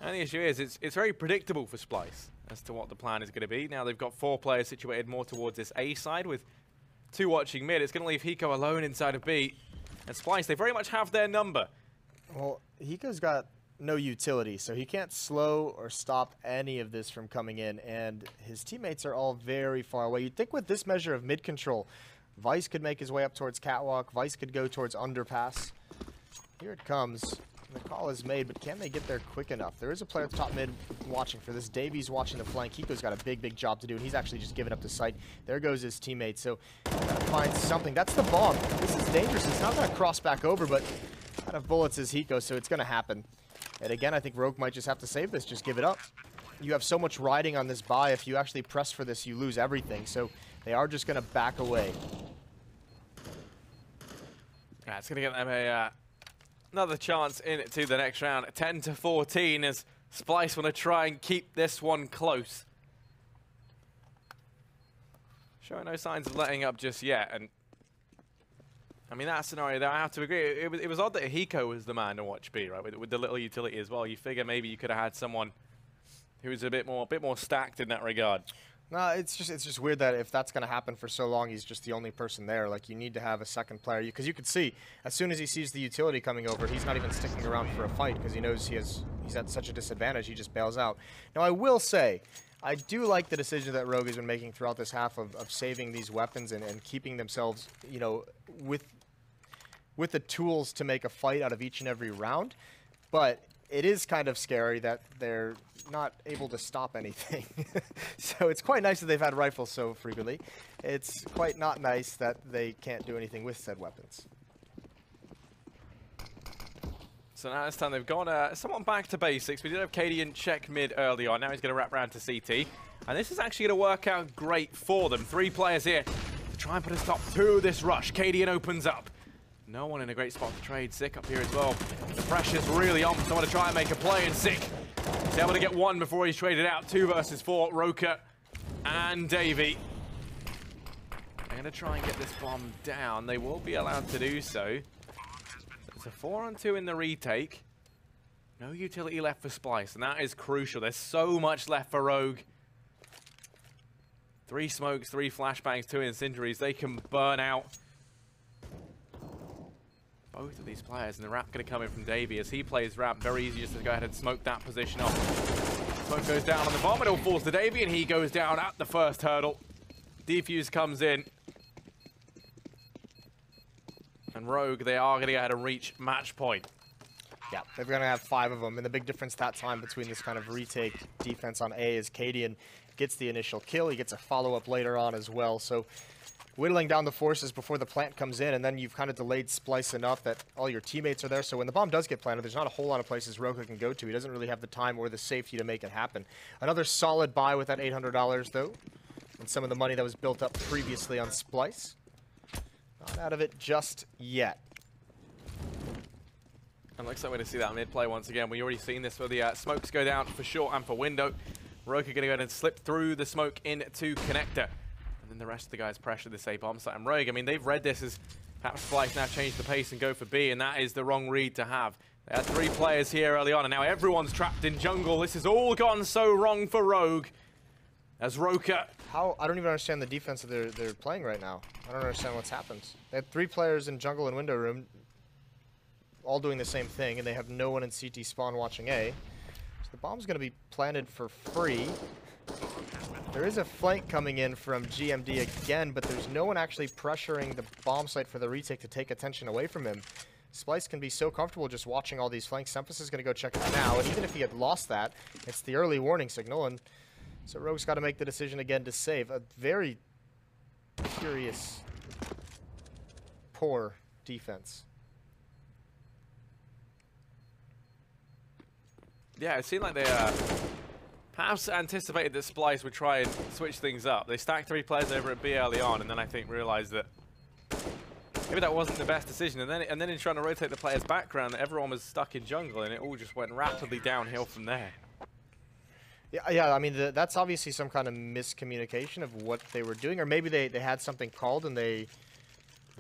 And the issue is, it's very predictable for Splyce as to what the plan is going to be. Now they've got 4 players situated more towards this A side with 2 watching mid. It's going to leave Hiko alone inside of B. And Splyce, they very much have their number. Well, Hiko's got no utility, so he can't slow or stop any of this from coming in, and his teammates are all very far away. You'd think with this measure of mid control, Vice could make his way up towards catwalk. Vice could go towards underpass. Here it comes. The call is made, but can they get there quick enough? There is a player at the top mid watching for this. Davy's watching the flank. Hiko's got a big job to do, and he's actually just giving up the site. There goes his teammate, so gotta find something. That's the bomb. This is dangerous. It's not gonna cross back over, but out of bullets is Hiko, so it's gonna happen. And again, I think Rogue might just have to save this. Just give it up. You have so much riding on this buy. If you actually press for this, you lose everything. So they are just gonna back away. Yeah, it's going to get them another chance into the next round. 10-14 as Splyce want to try and keep this one close. Showing no signs of letting up just yet. And I mean, that scenario there, I have to agree. It was odd that Hiko was the man to watch B, right? With the little utility as well. You figure maybe you could have had someone who was a bit more stacked in that regard. No, it's just weird that if that's going to happen for so long, he's just the only person there. Like, you need to have a second player. Because you could see, as soon as he sees the utility coming over, he's not even sticking around for a fight because he knows he's at such a disadvantage, he just bails out. Now, I will say, I do like the decision that Rogue has been making throughout this half of saving these weapons and keeping themselves, you know, with the tools to make a fight out of each and every round. But it is kind of scary that they're not able to stop anything. So it's quite nice that they've had rifles so frequently. It's quite not nice that they can't do anything with said weapons. So now this time they've gone somewhat back to basics. We did have Cadian check mid early on. Now he's going to wrap around to CT. And this is actually going to work out great for them. 3 players here to try and put a stop to this rush. Cadian opens up. No one in a great spot to trade. Sick up here as well. The pressure's really on. Someone to try and make a play, and Sick is able to get 1 before he's traded out. 2 versus 4. Roka and Davey. They're going to try and get this bomb down. They will be allowed to do so. It's a 4-on-2 in the retake. No utility left for Splyce, and that is crucial. There's so much left for Rogue. 3 smokes, 3 flashbangs, 2 incendiaries. They can burn out both of these players, and the wrap going to come in from Davey as he plays wrap. Very easy just to go ahead and smoke that position off. Smoke goes down on the bomb, it all falls to Davey, and he goes down at the first hurdle. Defuse comes in. And Rogue, they are going to go ahead and reach match point. Yeah, they're going to have 5 of them, and the big difference that time between this kind of retake defense on A is Cadian gets the initial kill. He gets a follow-up later on as well, so whittling down the forces before the plant comes in, and then you've kind of delayed Splyce enough that all your teammates are there. So when the bomb does get planted, there's not a whole lot of places Roka can go to. He doesn't really have the time or the safety to make it happen. Another solid buy with that $800, though, and some of the money that was built up previously on Splyce. Not out of it just yet. And looks like we're going to see that mid-play once again. We've already seen this where the smokes go down for short and for window. Roka going to go ahead and slip through the smoke into connector. And then the rest of the guys pressure this A bomb site. And Rogue, I mean, they've read this as perhaps Splyce now change the pace and go for B, and that is the wrong read to have. They had 3 players here early on, and now everyone's trapped in jungle. This has all gone so wrong for Rogue. As Roka... I don't even understand the defense that they're playing right now. I don't understand what's happened. They had 3 players in jungle and window room, all doing the same thing, and they have no one in CT spawn watching A. So the bomb's going to be planted for free. There is a flank coming in from GMD again, but there's no one actually pressuring the bomb site for the retake to take attention away from him. Splyce can be so comfortable just watching all these flanks. Sempus is going to go check it now, and even if he had lost that, it's the early warning signal, and so Rogue's got to make the decision again to save. A very curious, poor defense. Yeah, it seemed like they perhaps anticipated that Splyce would try and switch things up. They stacked 3 players over at B early on, and then I think realized that maybe that wasn't the best decision. And then in trying to rotate the players' background, everyone was stuck in jungle, and it all just went rapidly downhill from there. Yeah. I mean, that's obviously some kind of miscommunication of what they were doing, or maybe they had something called and they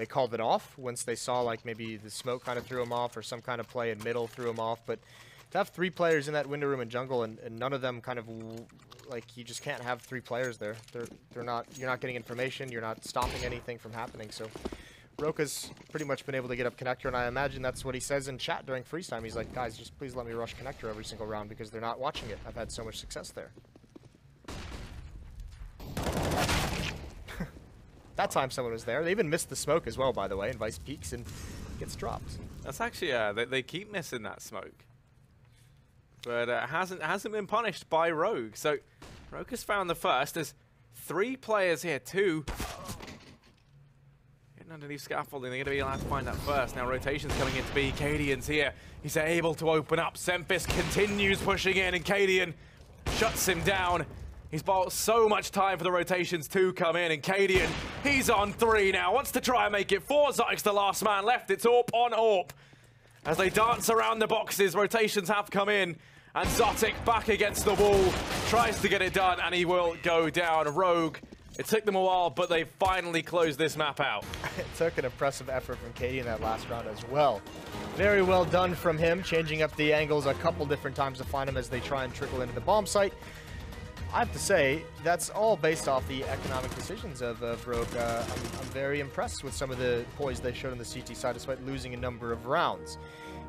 called it off once they saw like maybe the smoke kind of threw them off, or some kind of play in middle threw them off. But to have 3 players in that window room and jungle, and none of them kind of like, you just can't have 3 players there. They're not. You're not getting information. You're not stopping anything from happening. So Roka's pretty much been able to get up connector, and I imagine that's what he says in chat during freeze time. He's like, guys, just please let me rush connector every single round because they're not watching it. I've had so much success there. That time someone was there. They even missed the smoke as well, by the way, and Vice peeks and gets dropped. That's actually, they keep missing that smoke. But it hasn't been punished by Rogue. So Rogue has found the first. There's 3 players here, 2 getting underneath scaffolding. They're going to be allowed to find that first. Now rotation's coming into B. Cadian's here. He's able to open up. Sempus continues pushing in, and Cadian shuts him down. He's bought so much time for the rotations to come in, and Cadian, he's on 3 now. Wants to try and make it 4. Zyke's the last man left. It's AWP on AWP. As they dance around the boxes, rotations have come in. And Zotic back against the wall, tries to get it done, and he will go down. Rogue, it took them a while, but they finally closed this map out. It took an impressive effort from Katie in that last round as well. Very well done from him, changing up the angles a couple different times to find him as they try and trickle into the bomb site. I have to say, that's all based off the economic decisions of Rogue. I'm very impressed with some of the poise they showed on the CT side, despite losing a number of rounds.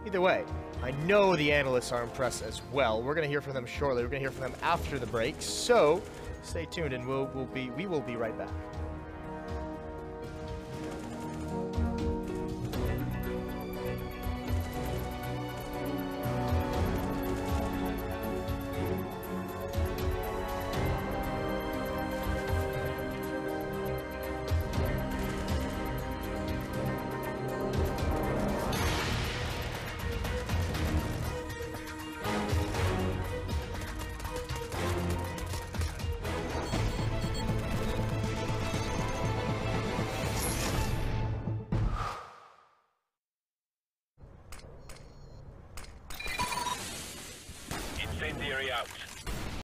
Either way, I know the analysts are impressed as well. We're going to hear from them shortly. We're going to hear from them after the break. So stay tuned, and we will be right back. Incendiary out.